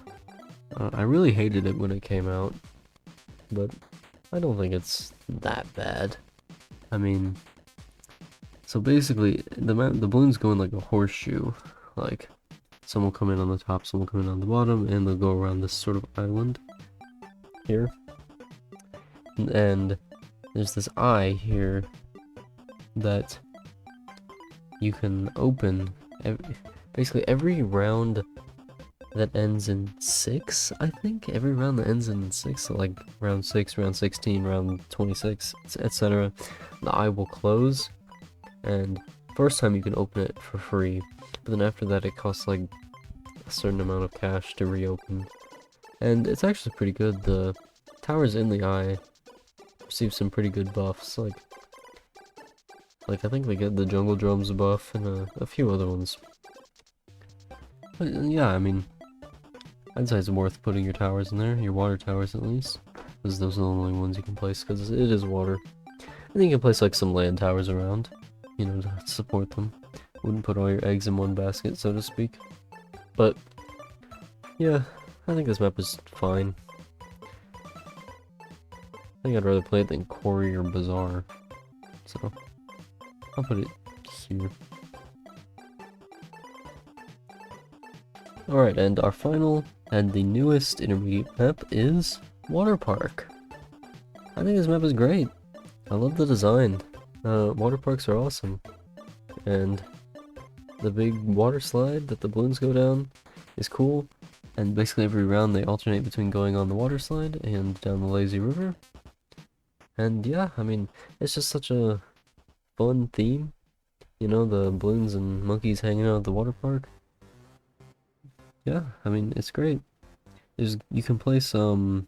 I really hated it when it came out, but I don't think it's that bad. I mean, so basically, the balloons go in like a horseshoe. Like, some will come in on the top, some will come in on the bottom, and they'll go around this sort of island here. And there's this eye here that you can open. Basically, every round that ends in 6, I think? Every round that ends in 6, so like round 6, round 16, round 26, etc. The eye will close, and first time you can open it for free, but then after that it costs like a certain amount of cash to reopen. And it's actually pretty good. The towers in the eye receive some pretty good buffs, like I think they get the jungle drums buff and a few other ones. But yeah, I mean, I'd say it's worth putting your towers in there, your water towers at least, because those are the only ones you can place, because it is water. And then you can place like some land towers around, you know, to support them. Wouldn't put all your eggs in one basket, so to speak. But, yeah, I think this map is fine. I think I'd rather play it than Quarry or Bazaar, so I'll put it here. Alright, and our final and the newest intermediate map is Water Park. I think this map is great. I love the design. Water parks are awesome. And the big water slide that the balloons go down is cool. And basically every round they alternate between going on the water slide and down the lazy river. And yeah, I mean, it's just such a fun theme. You know, the balloons and monkeys hanging out at the water park. Yeah, I mean, it's great. You can place, on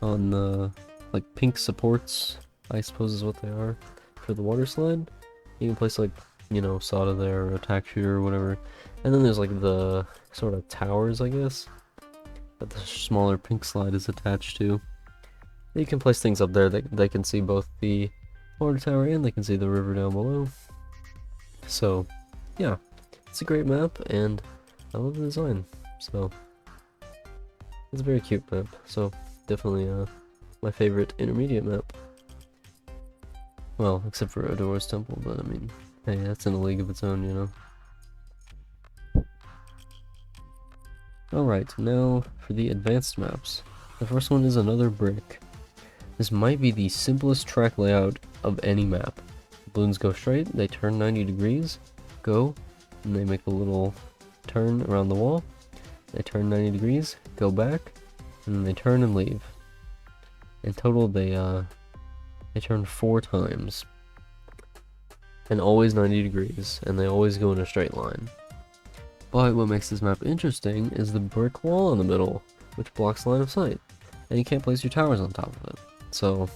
the, like, pink supports, I suppose is what they are, for the water slide. You can place, like, you know, Sada there, or attack shooter, or whatever. And then there's, like, the sort of towers, I guess, that the smaller pink slide is attached to. You can place things up there that they can see both the water tower and they can see the river down below. So, yeah, it's a great map, and I love the design, so It's a very cute map, so definitely my favorite intermediate map. Well, except for Odora's Temple, but I mean, hey, that's in a league of its own, you know. Alright, now for the advanced maps. The first one is another brick. This might be the simplest track layout of any map. Balloons go straight, they turn 90 degrees, go, and they make a little turn around the wall. They turn 90 degrees, go back, and then they turn and leave. In total, they turn 4 times. And always 90 degrees, and they always go in a straight line. But what makes this map interesting is the brick wall in the middle, which blocks line of sight, and you can't place your towers on top of it. So,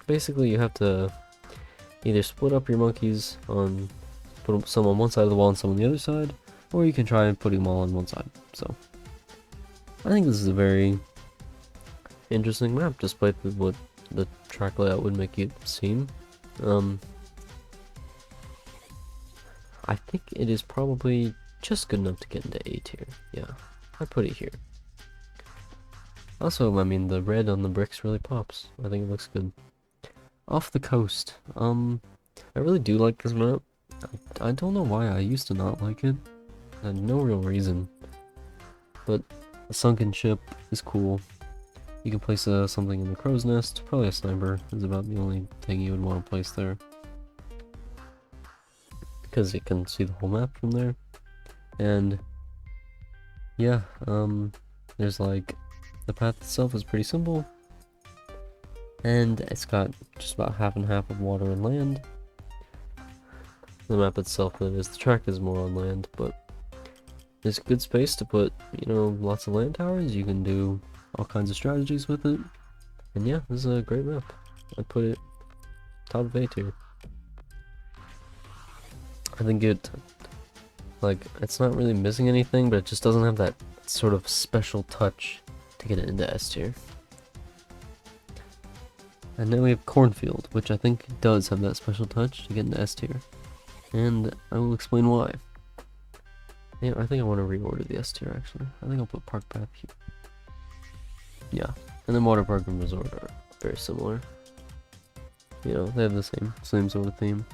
basically you have to either split up your monkeys on, put some on one side of the wall and some on the other side, or you can try putting them all on one side. So, I think this is a very interesting map, despite what the track layout would make it seem. I think it is probably just good enough to get into A tier. Yeah, I put it here. Also, I mean, the red on the bricks really pops. I think it looks good. Off the coast. I really do like this map. I don't know why I used to not like it. I had no real reason. But a sunken ship is cool. You can place something in the crow's nest. Probably a sniper is about the only thing you would want to place there, because you can see the whole map from there. And yeah, there's like, the path itself is pretty simple, and it's got just about half and half of water and land. The map itself, that is, the track is more on land, but there's good space to put, you know, lots of land towers. You can do all kinds of strategies with it, and yeah, this is a great map. I'd put it top of A tier. I think it, like, it's not really missing anything, but it just doesn't have that sort of special touch to get it into S tier. And then we have Cornfield, which I think does have that special touch to get into S tier. And I will explain why. Yeah, I think I want to reorder the S tier, actually. I think I'll put Park Path here. Yeah, and then Water Park and Resort are very similar. You know, they have the same sort of theme.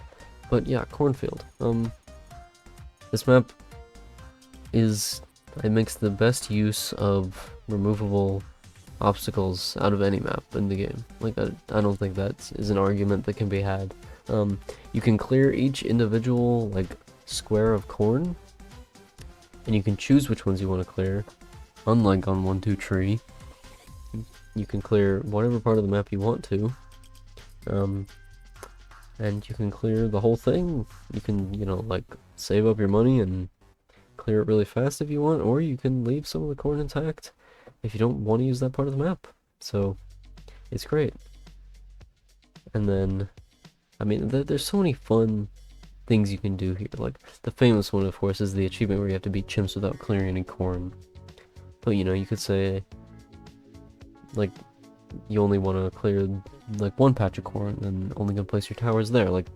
But yeah, Cornfield. This map it makes the best use of removable obstacles out of any map in the game. Like, I don't think that is an argument that can be had. You can clear each individual, like, square of corn, and you can choose which ones you want to clear. Unlike on 1-2 Tree, you can clear whatever part of the map you want to. And you can clear the whole thing. You can, you know, like, save up your money and clear it really fast if you want, or you can leave some of the corn intact if you don't want to use that part of the map. So, it's great. And then, I mean, there's so many fun things you can do here. Like, the famous one, of course, is the achievement where you have to beat chimps without clearing any corn. But, you know, you could say, like, you only want to clear, like, one patch of corn and only gonna place your towers there. Like,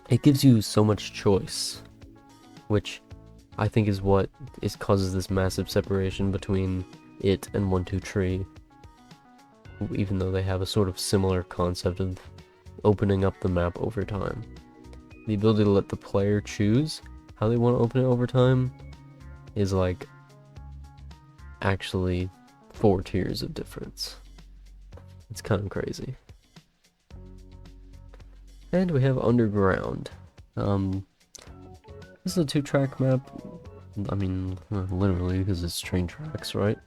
it gives you so much choice, which I think is what causes this massive separation between it and 1-2 Tree, even though they have a sort of similar concept of opening up the map over time. The ability to let the player choose how they want to open it over time is, like, actually 4 tiers of difference. It's kind of crazy. And we have Underground. This is a 2-track map. I mean, literally, because it's train tracks, right?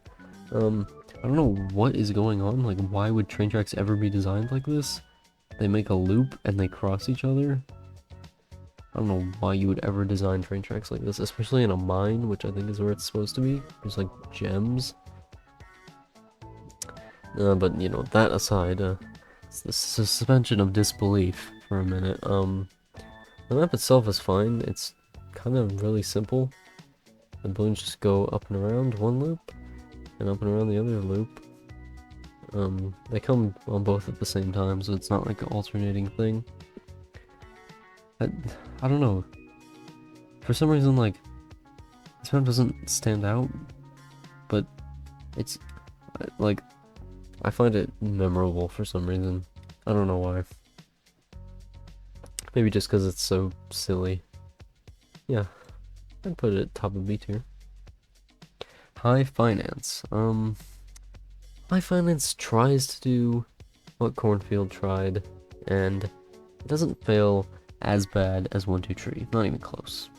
I don't know what is going on. Like, why would train tracks ever be designed like this? They make a loop and they cross each other. I don't know why you would ever design train tracks like this, especially in a mine, which I think is where it's supposed to be. There's, like, gems. But, you know, that aside, it's the suspension of disbelief for a minute. The map itself is fine. It's kind of really simple. The balloons just go up and around one loop, and up and around the other loop. They come on both at the same time, so it's not like an alternating thing. I don't know. For some reason, like, this map doesn't stand out, but It's, like, I find it memorable for some reason. I don't know why. Maybe just because it's so silly. Yeah, I'd put it at top of B tier. High Finance. High Finance tries to do what Cornfield tried, and it doesn't fail as bad as 123. Not even close.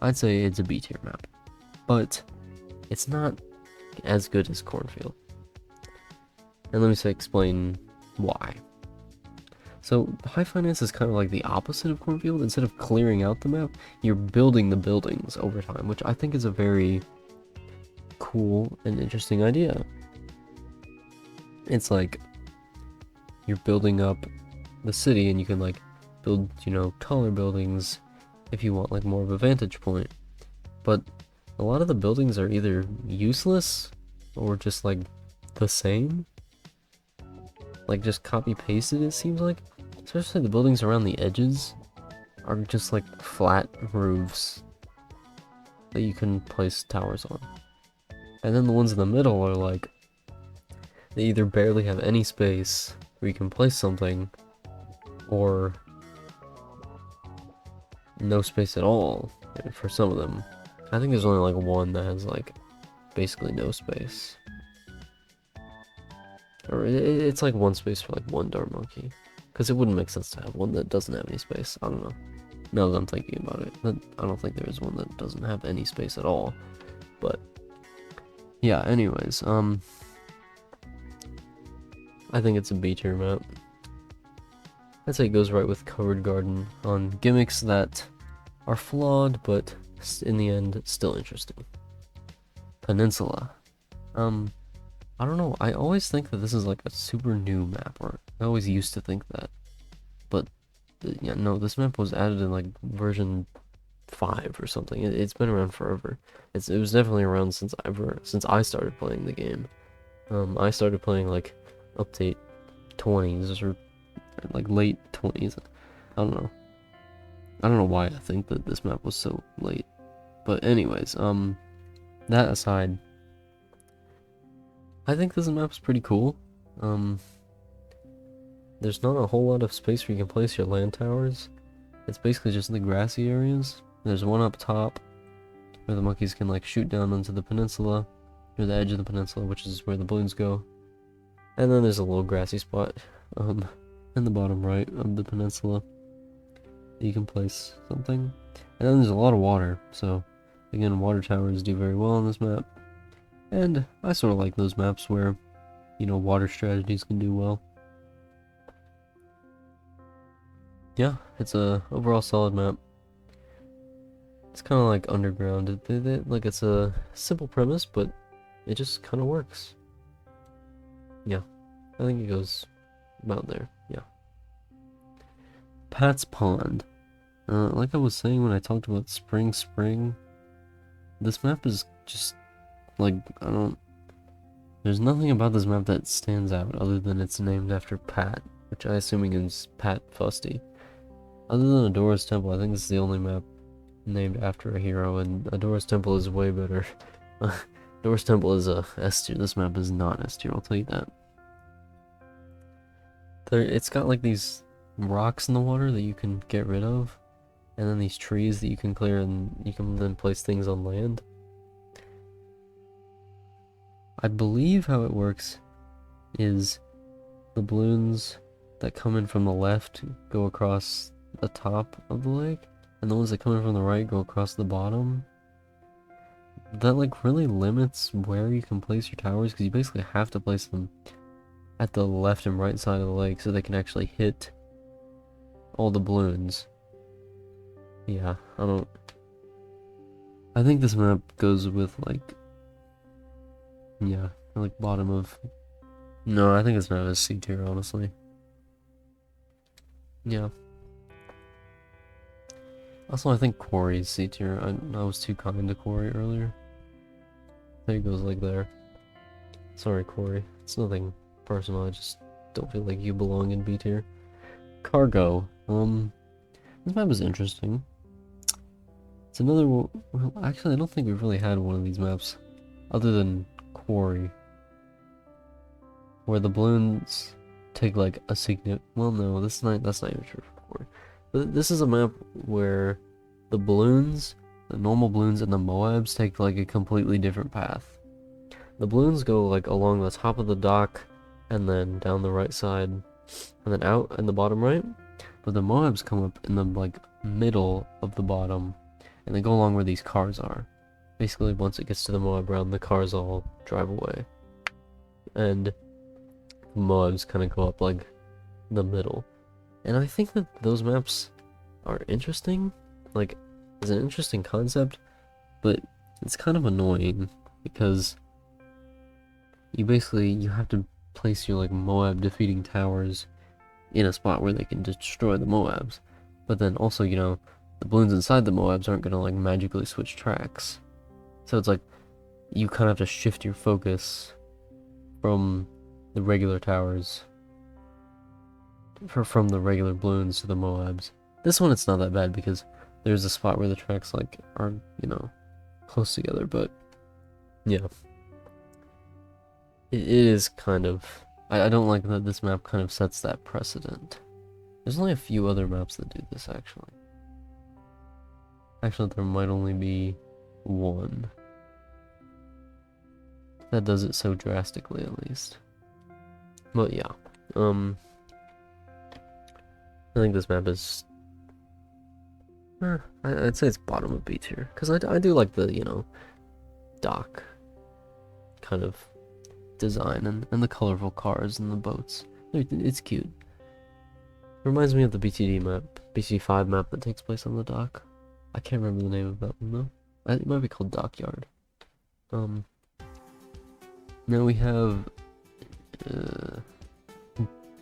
I'd say it's a B tier map, but it's not as good as Cornfield. And let me explain why. So, High Finance is kind of like the opposite of Cornfield. Instead of clearing out the map, you're building the buildings over time, which I think is a very cool and interesting idea. It's like you're building up the city, and you can like build, taller buildings if you want like more of a vantage point. But a lot of the buildings are either useless or just like the same. Like just copy pasted, it seems like. Especially the buildings around the edges are just like flat roofs that you can place towers on. And then the ones in the middle are like, they either barely have any space where you can place something, or no space at all for some of them. I think there's only like one that has like basically no space. Or it's like one space for like one dart monkey. Because it wouldn't make sense to have one that doesn't have any space. I don't know. Now that I'm thinking about it, I don't think there is one that doesn't have any space at all. But yeah, anyways, I think it's a B tier map. I'd say it goes right with Covered Garden on gimmicks that are flawed, but in the end, still interesting. Peninsula. I don't know, I always think that this is like a super new map, or I always used to think that. But, yeah, no, this map was added in like version 5 or something. It's been around forever. It was definitely around since I started playing the game. I started playing like update 20s or like late 20s. I don't know. I don't know why I think that this map was so late. But anyways, that aside, I think this map's pretty cool. There's not a whole lot of space where you can place your land towers. It's basically just the grassy areas. There's one up top where the monkeys can like shoot down onto the peninsula, or the edge of the peninsula, which is where the balloons go. And then there's a little grassy spot in the bottom right of the peninsula that you can place something. And then there's a lot of water, so again, water towers do very well on this map. And I sort of like those maps where, water strategies can do well. Yeah, it's a overall solid map. It's kind of like Underground. Like it's a simple premise, but it just kind of works. Yeah, I think it goes about there. Yeah. Pat's Pond. Like I was saying when I talked about Spring, this map is just like, there's nothing about this map that stands out other than it's named after Pat, which I assuming is Pat Fusty. Other than Adora's Temple, I think this is the only map named after a hero, and Adora's Temple is way better. Adora's Temple is a S tier. This map is not S tier, I'll tell you that. It's got like these rocks in the water that you can get rid of, and then these trees that you can clear, and you can then place things on land. I believe how it works is the balloons that come in from the left go across the top of the lake, and the ones that come in from the right go across the bottom. That like really limits where you can place your towers, because you basically have to place them at the left and right side of the lake so they can actually hit all the balloons. Yeah, I think this map goes with like, yeah, like bottom of, no, I think this map is C tier, honestly. Yeah. Also, I think Quarry's C tier. I was too kind to Quarry earlier. There he goes, like there. Sorry, Quarry. It's nothing personal, I just don't feel like you belong in B tier. Cargo. This map is interesting. It's another one. Well, actually, I don't think we've really had one of these maps other than Quarry where the balloons take like a significant. Well, no, that's not even true for 4. But this is a map where the balloons, the normal balloons, and the Moabs take like a completely different path. The balloons go like along the top of the dock, and then down the right side, and then out in the bottom right. But the Moabs come up in the like middle of the bottom, and they go along where these cars are. Basically, once it gets to the Moab round, the cars all drive away, and the Moabs kind of go up like the middle. And I think that those maps are interesting. Like, it's an interesting concept, but it's kind of annoying because you have to place your like Moab defeating towers in a spot where they can destroy the Moabs. But then also, you know, the balloons inside the Moabs aren't gonna like magically switch tracks. So it's like you kind of have to shift your focus from the regular towers from the regular balloons to the Moabs. This one it's not that bad because there's a spot where the tracks like are, you know, close together, but yeah. It is kind of, I don't like that this map kind of sets that precedent. There's only a few other maps that do this actually. Actually, there might only be one that does it so drastically, at least. But yeah, I think this map is, I'd say it's bottom of B tier, because I do like the, you know, dock kind of design and the colorful cars and the boats. It's cute. Reminds me of the BTD map, BC5 map that takes place on the dock. I can't remember the name of that one though. It might be called Dockyard. Now we have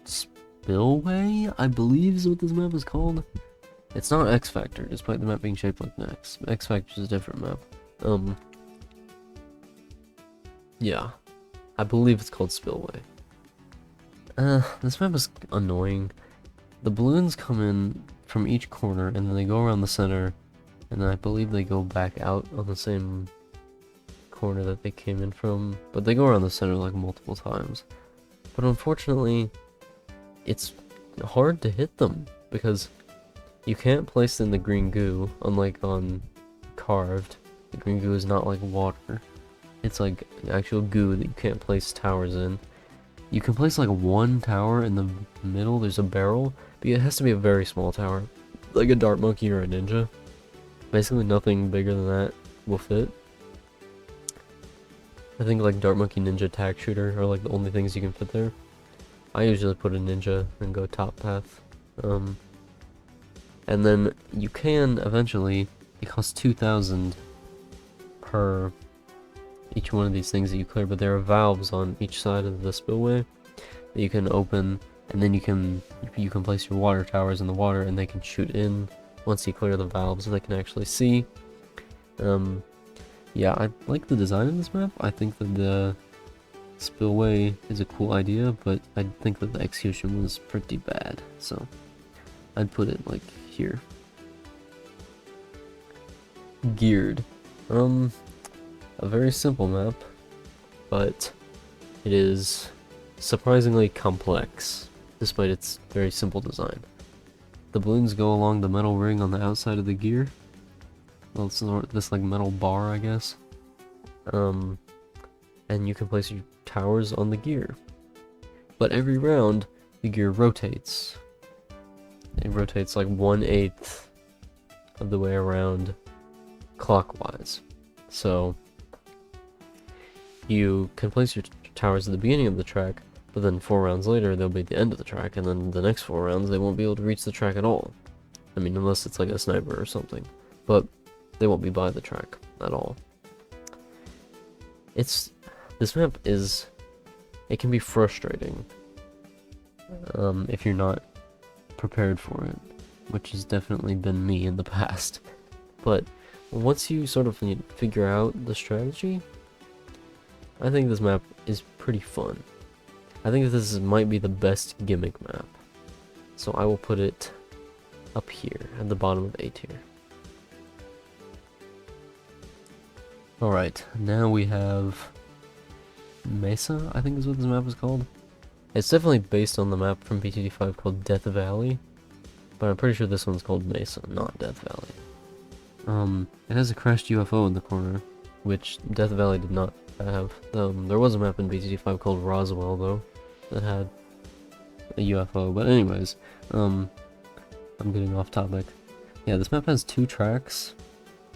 Spillway, I believe is what this map is called. It's not X Factor, despite the map being shaped like an X. X Factor is a different map. Yeah, I believe it's called Spillway. This map is annoying. The balloons come in from each corner, and then they go around the center, and then I believe they go back out on the same corner that they came in from, but they go around the center like multiple times. But unfortunately, it's hard to hit them, because you can't place in the green goo, unlike on Carved. The green goo is not like water. It's like actual goo that you can't place towers in. You can place like one tower in the middle, there's a barrel, but it has to be a very small tower, like a dart monkey or a ninja. Basically nothing bigger than that will fit. I think like dart monkey, ninja, tag shooter are like the only things you can fit there. I usually put a ninja and go top path. And then you can eventually, it costs 2,000 per each one of these things that you clear, but there are valves on each side of the spillway that you can open, and then you can place your water towers in the water, and they can shoot in once you clear the valves, so they can actually see. Yeah, I like the design of this map. I think that the spillway is a cool idea, but I think that the execution was pretty bad, so I'd put it like here. Geared. A very simple map, but it is surprisingly complex, despite its very simple design. The balloons go along the metal ring on the outside of the gear. Well, it's this like metal bar, I guess. And you can place your towers on the gear. But every round, the gear rotates. It rotates like 1/8 of the way around clockwise. So you can place your towers at the beginning of the track, but then 4 rounds later they'll be at the end of the track, and then the next 4 rounds they won't be able to reach the track at all. I mean, unless it's like a sniper or something, but they won't be by the track at all. This map is, it can be frustrating if you're not prepared for it, which has definitely been me in the past. But once you sort of figure out the strategy, I think this map is pretty fun. I think this might be the best gimmick map, so I will put it up here at the bottom of A tier. Alright, now we have Mesa, I think is what this map is called. It's definitely based on the map from BTD5 called Death Valley, but I'm pretty sure this one's called Mesa, not Death Valley. It has a crashed UFO in the corner, which Death Valley did not have. There was a map in BTD5 called Roswell, though, that had a UFO, but anyways, I'm getting off topic. Yeah, this map has 2 tracks.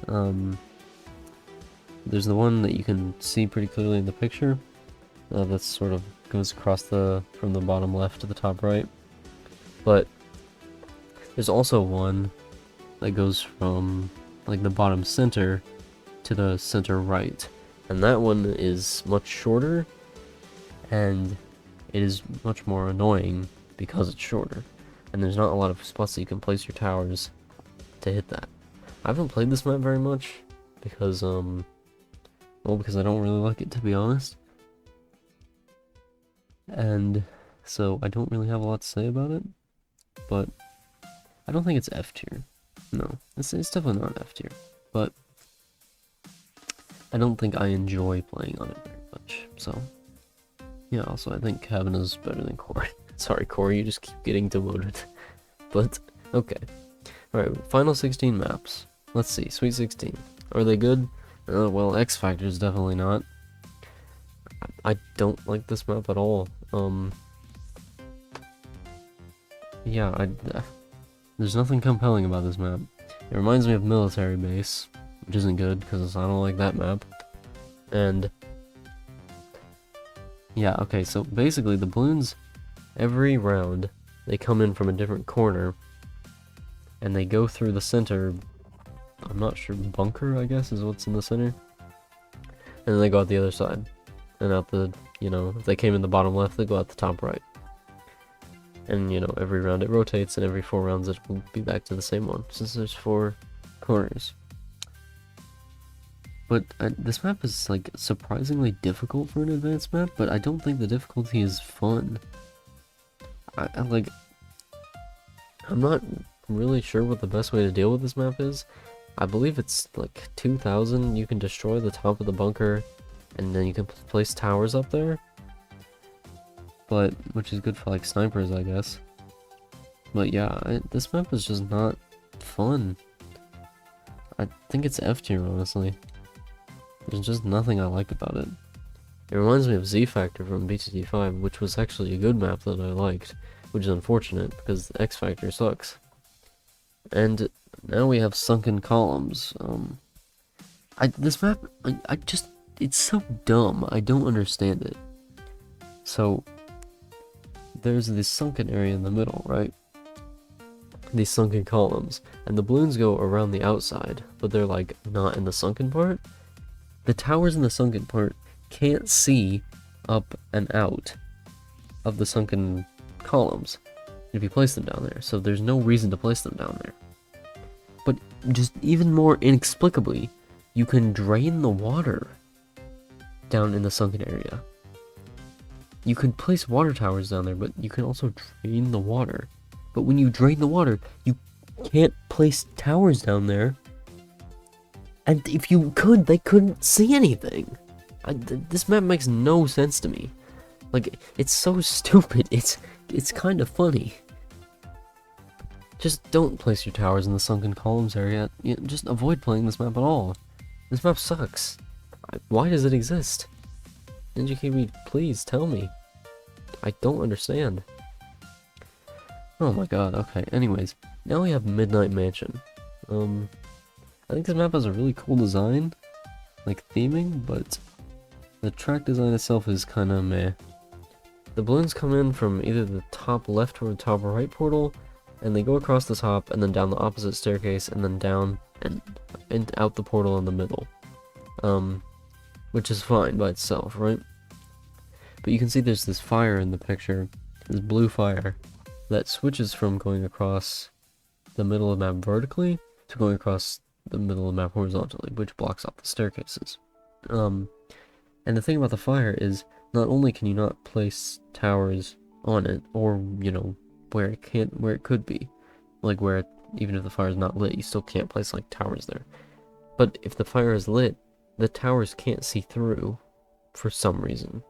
There's the one that you can see pretty clearly in the picture, that sort of goes across from the bottom left to the top right, but there's also one that goes from like the bottom center to the center right, and that one is much shorter, and it is much more annoying because it's shorter, and there's not a lot of spots that you can place your towers to hit that. I haven't played this map very much because well, because I don't really like it, to be honest, and so I don't really have a lot to say about it, but I don't think it's F tier. No, it's definitely not F tier, but I don't think I enjoy playing on it very much, so yeah. Also, I think Cabin is better than Core. Sorry, Core, you just keep getting demoted. But okay, all right. Final 16 maps. Let's see. Sweet 16. Are they good? Well, X Factor is definitely not. I don't like this map at all. Yeah, there's nothing compelling about this map. It reminds me of Military Base, which isn't good because I don't like that map. And yeah, okay, so basically the balloons, every round, they come in from a different corner, and they go through the center, I'm not sure, bunker, I guess, is what's in the center, and then they go out the other side, and out the, you know, if they came in the bottom left, they go out the top right. And, you know, every round it rotates, and every 4 rounds it will be back to the same one, since there's 4 corners. But this map is, like, surprisingly difficult for an advanced map, but I don't think the difficulty is fun. I'm not really sure what the best way to deal with this map is. I believe it's, like, 2,000, you can destroy the top of the bunker, and then you can place towers up there. But, which is good for, like, snipers, I guess. But yeah, this map is just not fun. I think it's F tier, honestly. There's just nothing I like about it. It reminds me of Z Factor from BTD5, which was actually a good map that I liked, which is unfortunate because X Factor sucks. And now we have Sunken Columns. This map, it's so dumb. I don't understand it. So there's this sunken area in the middle, right? These sunken columns, and the balloons go around the outside, but they're like not in the sunken part. The towers in the sunken part can't see up and out of the sunken columns if you place them down there, so there's no reason to place them down there. But just even more inexplicably, you can drain the water down in the sunken area. You can place water towers down there, but you can also drain the water. But when you drain the water, you can't place towers down there. And if you could, they couldn't see anything. This map makes no sense to me. Like, it's so stupid, it's kind of funny. Just don't place your towers in the sunken columns area. Just avoid playing this map at all. This map sucks. Why does it exist? NGKB, please tell me. I don't understand. Oh my god, okay, anyways. Now we have Midnight Mansion. I think this map has a really cool design, like theming, but the track design itself is kinda meh. The balloons come in from either the top left or the top right portal, and they go across the top and then down the opposite staircase and then down and out the portal in the middle. Which is fine by itself, right? But you can see there's this fire in the picture, this blue fire, that switches from going across the middle of the map vertically to going across the middle of the map horizontally, which blocks off the staircases. And the thing about the fire is, not only can you not place towers on it, or, you know, where it could be, like where even if the fire is not lit, you still can't place like towers there. But if the fire is lit, the towers can't see through for some reason,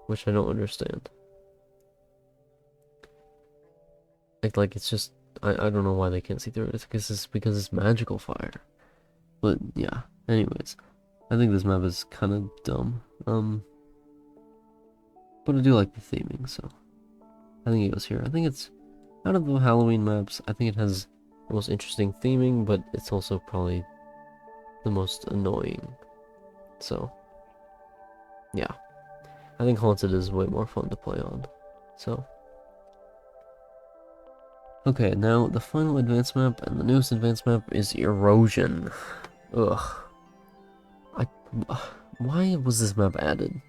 which I don't understand. Like it's just, I don't know why they can't see through it. It's because it's magical fire. But yeah, anyways, I think this map is kind of dumb. But I do like the theming, so I think it goes here. I think it's, out of the Halloween maps, I think it has the most interesting theming, but it's also probably the most annoying. So, yeah. I think Haunted is way more fun to play on. So. Okay, now the final advanced map and the newest advanced map is Erosion. Ugh. Why was this map added?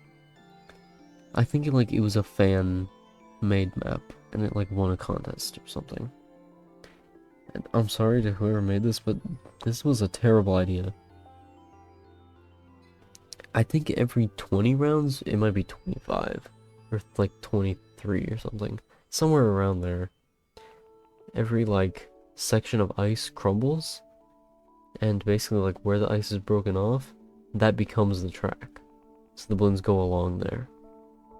I think it was a fan-made map, and it like won a contest or something. And I'm sorry to whoever made this, but this was a terrible idea. I think every 20 rounds, it might be 25, or like 23 or something. Somewhere around there. Every like section of ice crumbles, and basically like where the ice is broken off, that becomes the track. So the balloons go along there.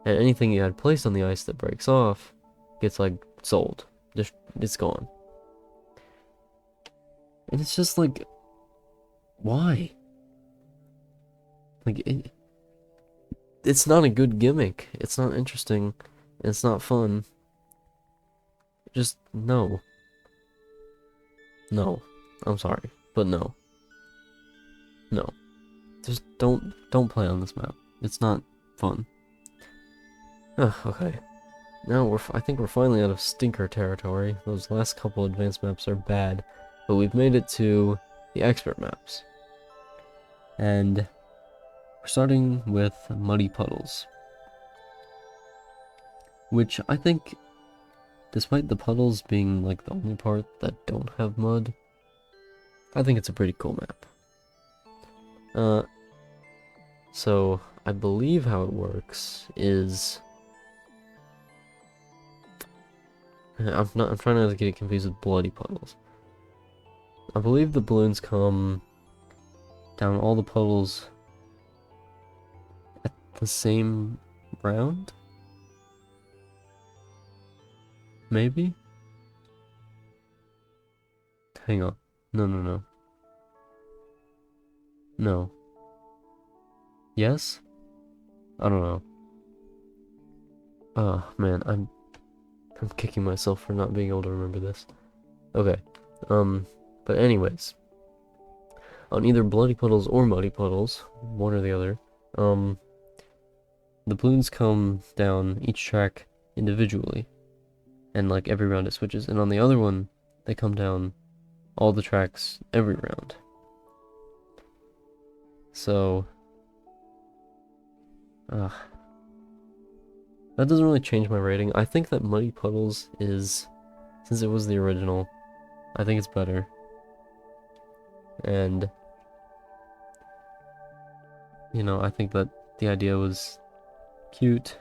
And anything you had placed on the ice that breaks off gets like sold. Just it's gone. And it's just like, why? Like it's not a good gimmick. It's not interesting. It's not fun. Just no. No. I'm sorry, but no. No. Just don't play on this map. It's not fun. Okay. Now I think we're finally out of stinker territory. Those last couple advanced maps are bad, but we've made it to the expert maps. And we're starting with Muddy Puddles, which I think, despite the puddles being like the only part that don't have mud, I think it's a pretty cool map. So I believe how it works is, I'm trying not to get confused with Bloody Puddles. I believe the balloons come down all the puddles at the same round? Maybe? Hang on. No. No. Yes? I don't know. Oh man, I'm kicking myself for not being able to remember this. Okay. But anyways, on either Bloody Puddles or Muddy Puddles, one or the other, the balloons come down each track individually, and like every round it switches, and on the other one, they come down all the tracks every round. So, that doesn't really change my rating. I think that Muddy Puddles is, since it was the original, I think it's better. And, you know, I think that the idea was cute.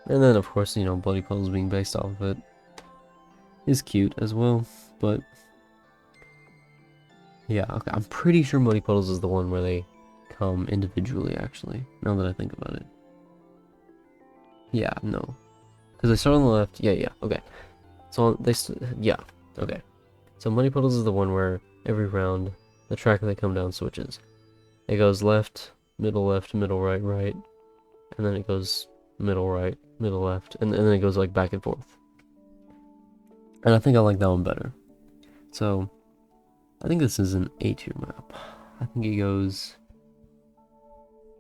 And then, of course, you know, Bloody Puddles being based off of it is cute as well. But, yeah, okay, I'm pretty sure Muddy Puddles is the one where they come individually, actually, now that I think about it. Yeah, no. Because they start on the left. Yeah, okay. So, yeah, okay. So, Muddy Puddles is the one where every round, the track they come down switches. It goes left, middle, right, right. And then it goes middle, right, middle, left. And then it goes, like, back and forth. And I think I like that one better. So, I think this is an A tier map. I think it goes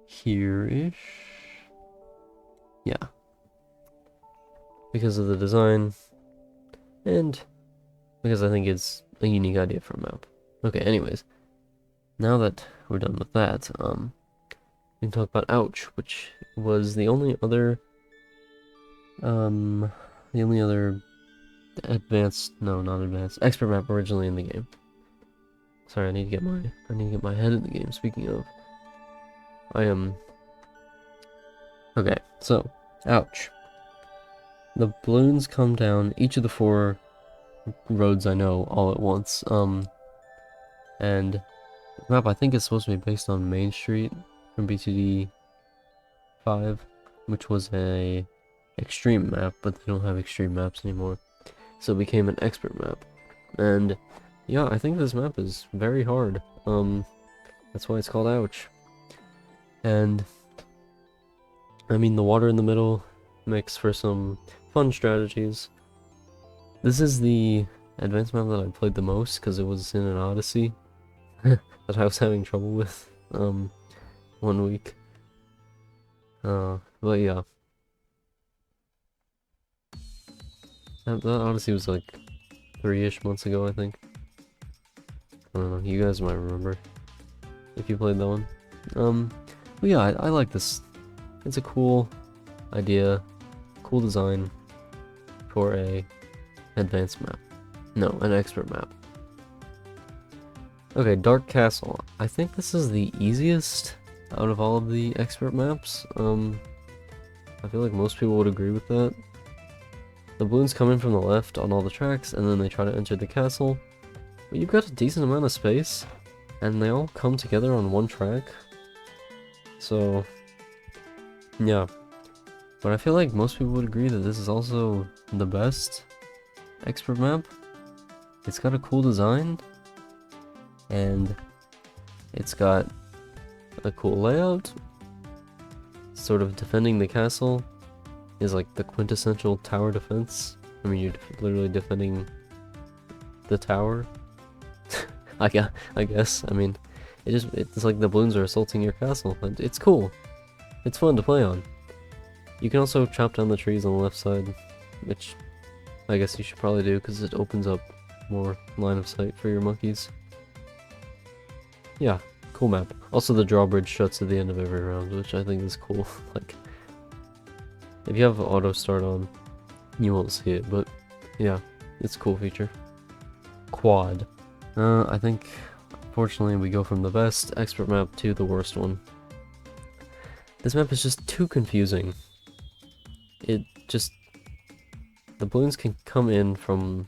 here-ish. Yeah. Because of the design, and because I think it's a unique idea for a map. Okay, anyways. Now that we're done with that, we can talk about Ouch, which was the only other advanced, no, not advanced, expert map originally in the game. Sorry, I need to get my head in the game. Speaking of, okay, so, Ouch. The balloons come down each of the 4 roads I know all at once. And the map I think is supposed to be based on Main Street from BTD 5, which was a extreme map, but they don't have extreme maps anymore. So it became an expert map. And yeah, I think this map is very hard. That's why it's called Ouch. And I mean, the water in the middle makes for some fun strategies. This is the advanced map that I played the most because it was in an Odyssey that I was having trouble with 1 week. But yeah. That Odyssey was like 3-ish months ago, I think. I don't know, you guys might remember if you played that one. But yeah, I like this. It's a cool idea, cool design for a advanced map. No, an expert map. Okay, Dark Castle. I think this is the easiest out of all of the expert maps. I feel like most people would agree with that. The balloons come in from the left on all the tracks, and then they try to enter the castle. But you've got a decent amount of space, and they all come together on one track. So, yeah. But I feel like most people would agree that this is also the best expert map. It's got a cool design, and it's got a cool layout. Sort of defending the castle is like the quintessential tower defense. I mean, you're literally defending the tower. I guess. I mean, it's like the balloons are assaulting your castle. And it's cool. It's fun to play on. You can also chop down the trees on the left side, which I guess you should probably do because it opens up more line of sight for your monkeys. Yeah, cool map. Also, the drawbridge shuts at the end of every round, which I think is cool. Like, if you have auto start on, you won't see it, but yeah, it's a cool feature. Quad. I think, unfortunately, we go from the best expert map to the worst one. This map is just too confusing. The balloons can come in from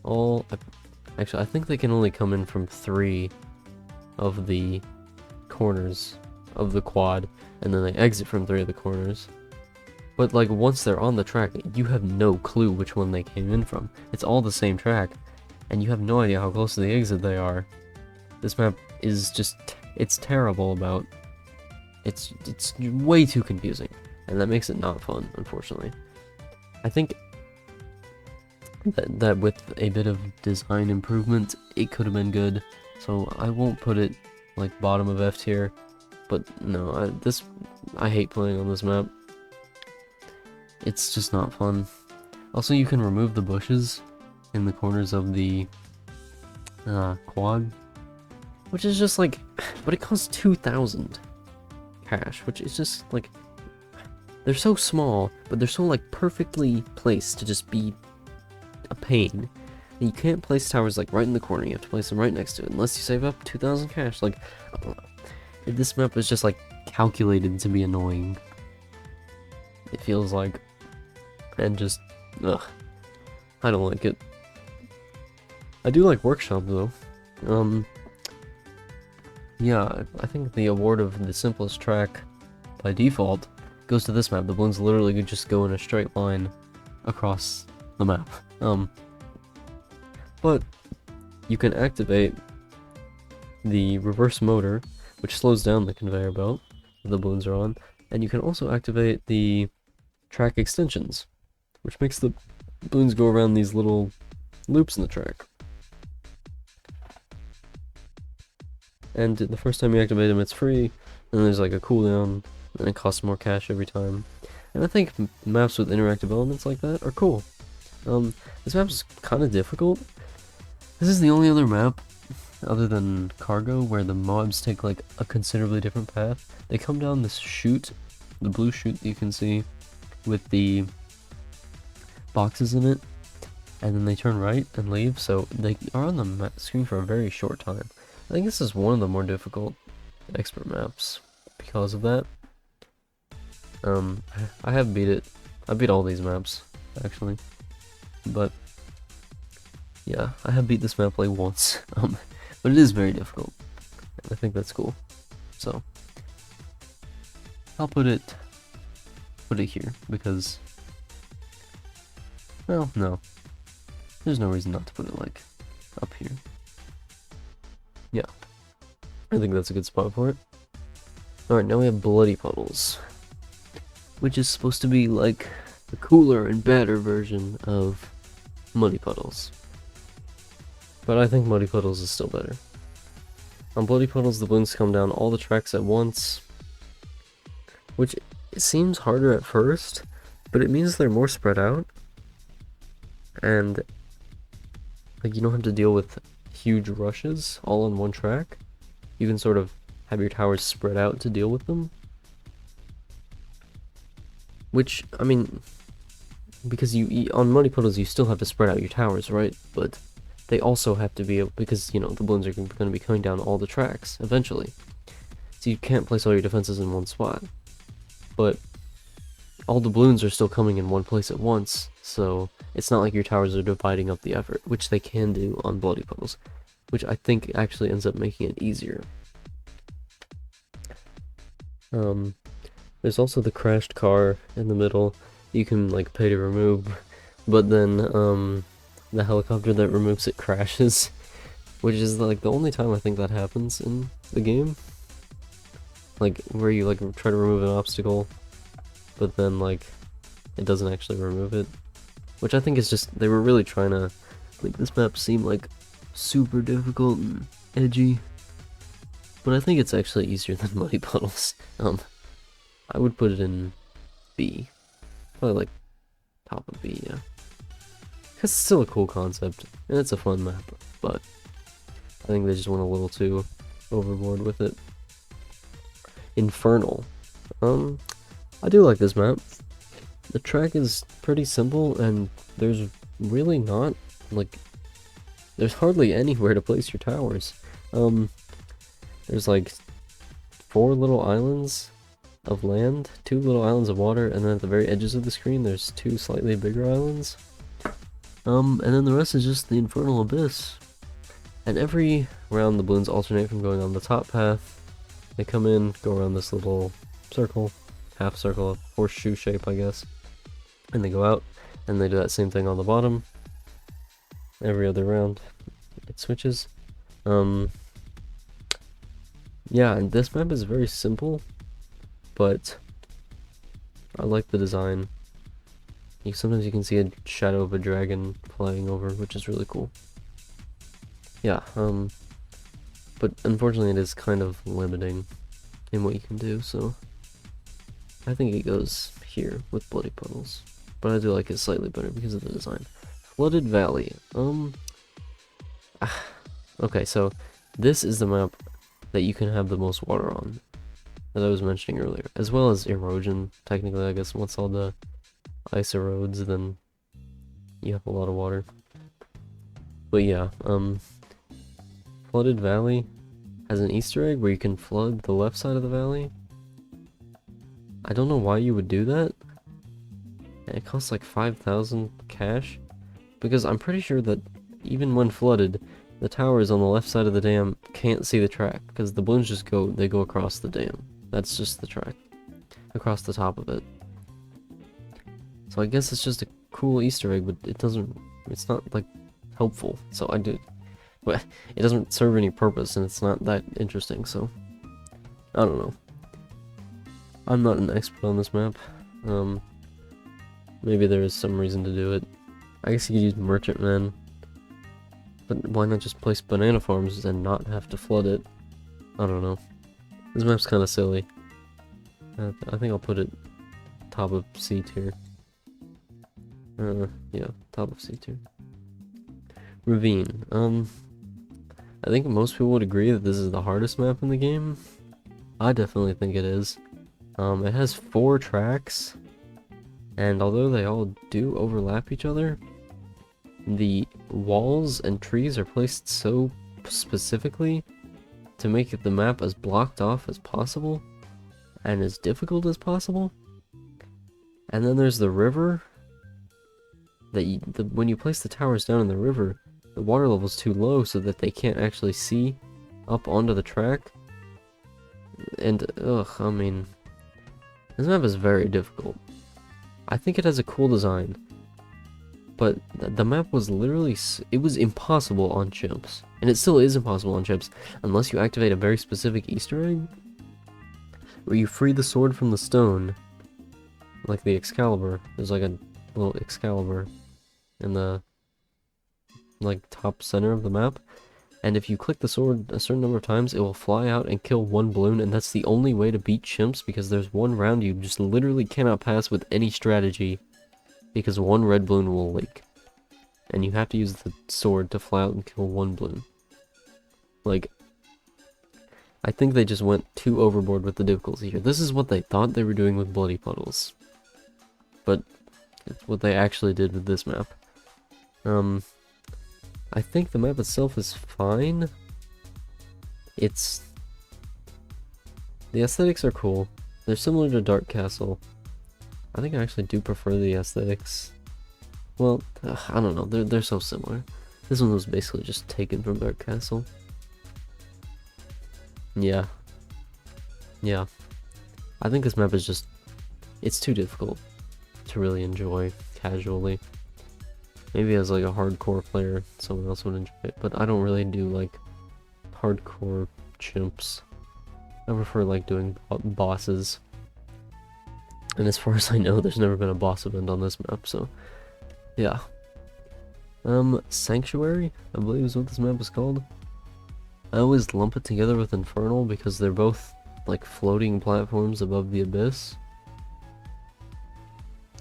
all... Actually, I think they can only come in from 3 of the corners of the quad, and then they exit from 3 of the corners. But like, once they're on the track, you have no clue which one they came in from. It's all the same track, and you have no idea how close to the exit they are. This map is just... it's terrible about... It's way too confusing, and that makes it not fun, unfortunately. I think that with a bit of design improvement, it could have been good, so I won't put it like bottom of F tier, but no, I hate playing on this map. It's just not fun. Also, you can remove the bushes in the corners of the quad, which is just like, but it costs 2,000 cash, which is just like, they're so small, but they're so like perfectly placed to just be a pain. And you can't place towers like right in the corner, you have to place them right next to it, unless you save up 2,000 cash. Like, this map is just like calculated to be annoying, it feels like, and just, ugh, I don't like it. I do like Workshop though. Yeah, I think the award of the simplest track by default goes to this map. The balloons literally could just go in a straight line across the map. But you can activate the reverse motor, which slows down the conveyor belt that the balloons are on, and you can also activate the track extensions, which makes the balloons go around these little loops in the track. And the first time you activate them, it's free, and there's like a cooldown, and it costs more cash every time. And I think maps with interactive elements like that are cool. This map is kind of difficult. This is the only other map, other than Cargo, where the mobs take like a considerably different path. They come down this chute, the blue chute that you can see, with the boxes in it, and then they turn right and leave, so they are on the screen for a very short time. I think this is one of the more difficult expert maps because of that. I have beat it. I beat all these maps, actually. But yeah, I have beat this map like once. But it is very difficult. And I think that's cool. So I'll put it here because Well, no. There's no reason not to put it, like, up here. Yeah. I think that's a good spot for it. Alright, now we have Bloody Puddles, which is supposed to be, like, the cooler and better version of Muddy Puddles. But I think Muddy Puddles is still better. On Bloody Puddles, the balloons come down all the tracks at once, which it seems harder at first, but it means they're more spread out, and like you don't have to deal with huge rushes all on one track. You can sort of have your towers spread out to deal with them, which, I mean, because on Muddy Puddles you still have to spread out your towers, right? But they also have to be able, because, you know, the balloons are going to be coming down all the tracks eventually, so you can't place all your defenses in one spot. But all the balloons are still coming in one place at once, so it's not like your towers are dividing up the effort, which they can do on Bloody Puddles, which I think actually ends up making it easier. There's also the crashed car in the middle. You can, like, pay to remove, but then, the helicopter that removes it crashes, which is, like, the only time I think that happens in the game. Like, where you, like, try to remove an obstacle, but then, like, it doesn't actually remove it. Which I think is just, they were really trying to make this map seem, like, super difficult and edgy. But I think it's actually easier than Muddy Puddles. I would put it in B. Probably, like, top of B, yeah. Because it's still a cool concept, and it's a fun map, but I think they just went a little too overboard with it. Infernal. I do like this map. The track is pretty simple, and there's really not, like, there's hardly anywhere to place your towers. There's, like, 4 little islands of land, 2 little islands of water, and then at the very edges of the screen there's 2 slightly bigger islands. And then the rest is just the Infernal Abyss. And every round the balloons alternate from going on the top path. They come in, go around this little circle, half circle, horseshoe shape, I guess. And they go out, and they do that same thing on the bottom. Every other round, it switches. Yeah, and this map is very simple, but I like the design. Sometimes you can see a shadow of a dragon flying over, which is really cool. Yeah, but unfortunately it is kind of limiting in what you can do, so I think it goes here with Bloody Puddles. But I do like it slightly better because of the design. Flooded Valley. Okay, so this is the map that you can have the most water on, that I was mentioning earlier, as well as erosion, technically, I guess. Once all the ice erodes, then you have a lot of water. But yeah, Flooded Valley has an Easter egg where you can flood the left side of the valley. I don't know why you would do that. And it costs like 5,000 cash, because I'm pretty sure that even when flooded, the towers on the left side of the dam can't see the track, because the balloons just go across the dam. That's just the track, across the top of it. So I guess it's just a cool Easter egg, but it's not, like, helpful. So but it doesn't serve any purpose, and it's not that interesting, so I don't know. I'm not an expert on this map. Maybe there is some reason to do it. I guess you could use Merchantmen, but why not just place banana farms and not have to flood it? I don't know. This map's kind of silly. I think I'll put it top of C tier. Yeah, top of C tier. Ravine. I think most people would agree that this is the hardest map in the game. I definitely think it is. It has 4 tracks, and although they all do overlap each other, the walls and trees are placed so specifically to make the map as blocked off as possible and as difficult as possible. And then there's the river. When you place the towers down in the river, the water level's too low so that they can't actually see up onto the track. And, I mean, this map is very difficult. I think it has a cool design. But the map was literally, it was impossible on chips. And it still is impossible on chips, unless you activate a very specific Easter egg, where you free the sword from the stone, like the Excalibur. There's like a little Excalibur in the, like, top center of the map. And if you click the sword a certain number of times, it will fly out and kill one balloon, and that's the only way to beat chimps, because there's one round you just literally cannot pass with any strategy, because one red balloon will leak. And you have to use the sword to fly out and kill one balloon. Like, I think they just went too overboard with the difficulty here. This is what they thought they were doing with Bloody Puddles. But it's what they actually did with this map. I think the map itself is fine. The aesthetics are cool. They're similar to Dark Castle. I think I actually do prefer the aesthetics. Well, I don't know. They're so similar. This one was basically just taken from Dark Castle. Yeah. Yeah. I think this map is just... it's too difficult to really enjoy casually. Maybe as like a hardcore player, someone else would enjoy it, but I don't really do like hardcore chimps. I prefer like doing bosses. And as far as I know, there's never been a boss event on this map, so yeah. Sanctuary, I believe is what this map is called. I always lump it together with Infernal because they're both like floating platforms above the abyss.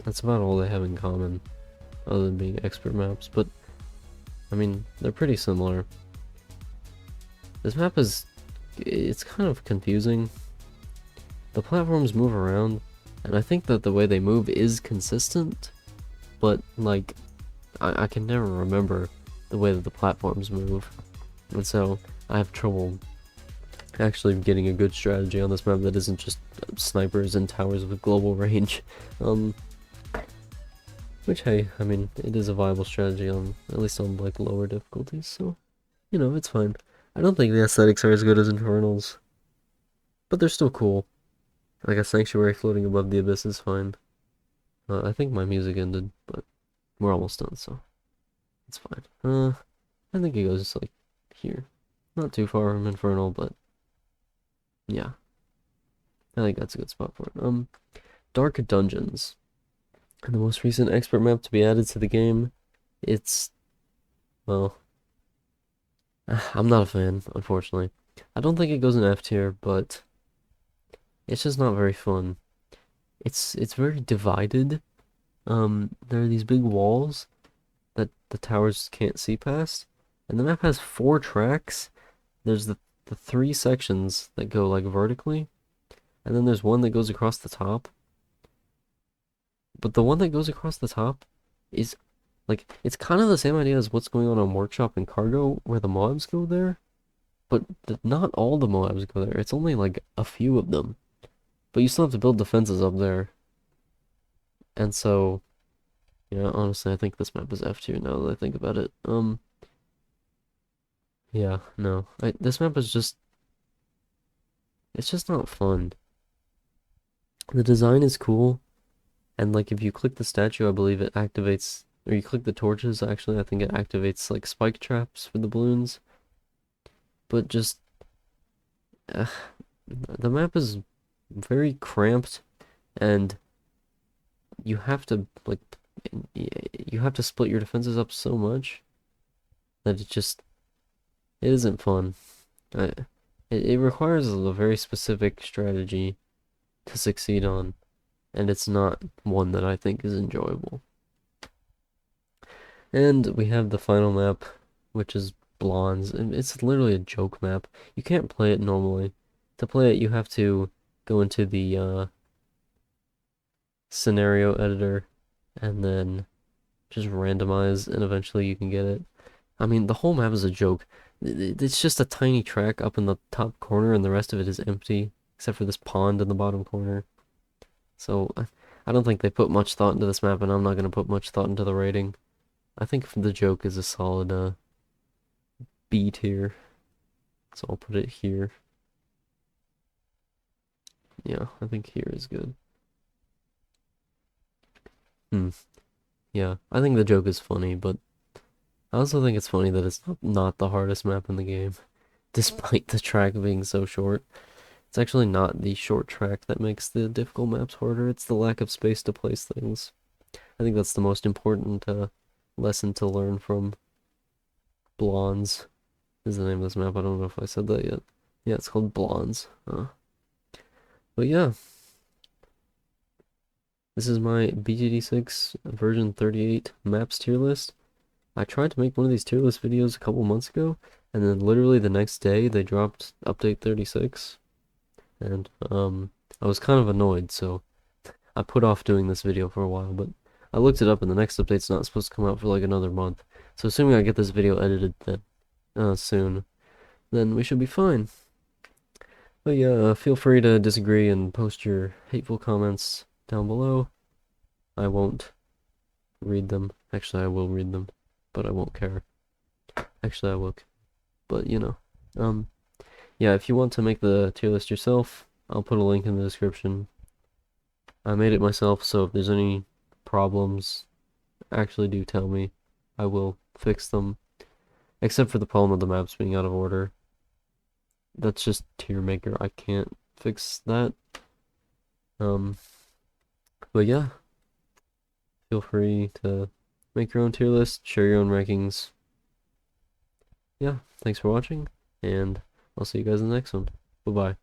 That's about all they have in common, other than being expert maps, but I mean, they're pretty similar. This map it's kind of confusing. The platforms move around, and I think that the way they move is consistent, but like, I can never remember the way that the platforms move, and so I have trouble actually getting a good strategy on this map that isn't just snipers and towers with global range. Which, hey, I mean, it is a viable strategy on, at least on like lower difficulties, so, you know, it's fine. I don't think the aesthetics are as good as Infernals, but they're still cool. Like a Sanctuary floating above the abyss is fine. I think my music ended, but we're almost done, so it's fine. I think it goes like here. Not too far from Infernal, but yeah. I think that's a good spot for it. Dark Dungeons. And the most recent expert map to be added to the game. It's, well, I'm not a fan, unfortunately. I don't think it goes in F tier, but it's just not very fun. It's very divided. There are these big walls that the towers can't see past, and the map has 4 tracks. There's the 3 sections that go like vertically, and then there's one that goes across the top. But the one that goes across the top is like, it's kind of the same idea as what's going on Workshop and Cargo, where the mobs go there, but not all the mobs go there. It's only like a few of them, but you still have to build defenses up there. And so, yeah, honestly, I think this map is F tier now that I think about it. Yeah, no, this map is just, it's just not fun. The design is cool, and like if you click the statue, I believe it activates, or you click the torches, actually, I think it activates like spike traps for the balloons. But just, the map is very cramped, and you have to like, you have to split your defenses up so much that it isn't fun. It requires a very specific strategy to succeed on, and it's not one that I think is enjoyable. And we have the final map, which is Bloons, and it's literally a joke map. You can't play it normally. To play it, you have to go into the scenario editor and then just randomize, and eventually you can get it. I mean, the whole map is a joke. It's just a tiny track up in the top corner, and the rest of it is empty, except for this pond in the bottom corner. So, I don't think they put much thought into this map, and I'm not going to put much thought into the rating. I think the joke is a solid B tier, so I'll put it here. Yeah, I think here is good. Yeah, I think the joke is funny, but I also think it's funny that it's not the hardest map in the game, despite the track being so short. It's actually not the short track that makes the difficult maps harder, it's the lack of space to place things. I think that's the most important lesson to learn from Blondes, is the name of this map. I don't know if I said that yet. Yeah, it's called Blondes. But yeah, this is my BTD6 version 38 maps tier list. I tried to make one of these tier list videos a couple months ago, and then literally the next day they dropped update 36, and I was kind of annoyed, so I put off doing this video for a while, but I looked it up and the next update's not supposed to come out for like another month. So assuming I get this video edited then soon, then we should be fine. But yeah, feel free to disagree and post your hateful comments down below. I won't read them. Actually, I will read them, but I won't care. Actually, I will, but you know. Yeah, if you want to make the tier list yourself, I'll put a link in the description. I made it myself, so if there's any problems, actually do tell me. I will fix them. Except for the problem of the maps being out of order. That's just tier maker. I can't fix that. Um, but yeah, feel free to make your own tier list, share your own rankings. Yeah, thanks for watching, and I'll see you guys in the next one. Bye-bye.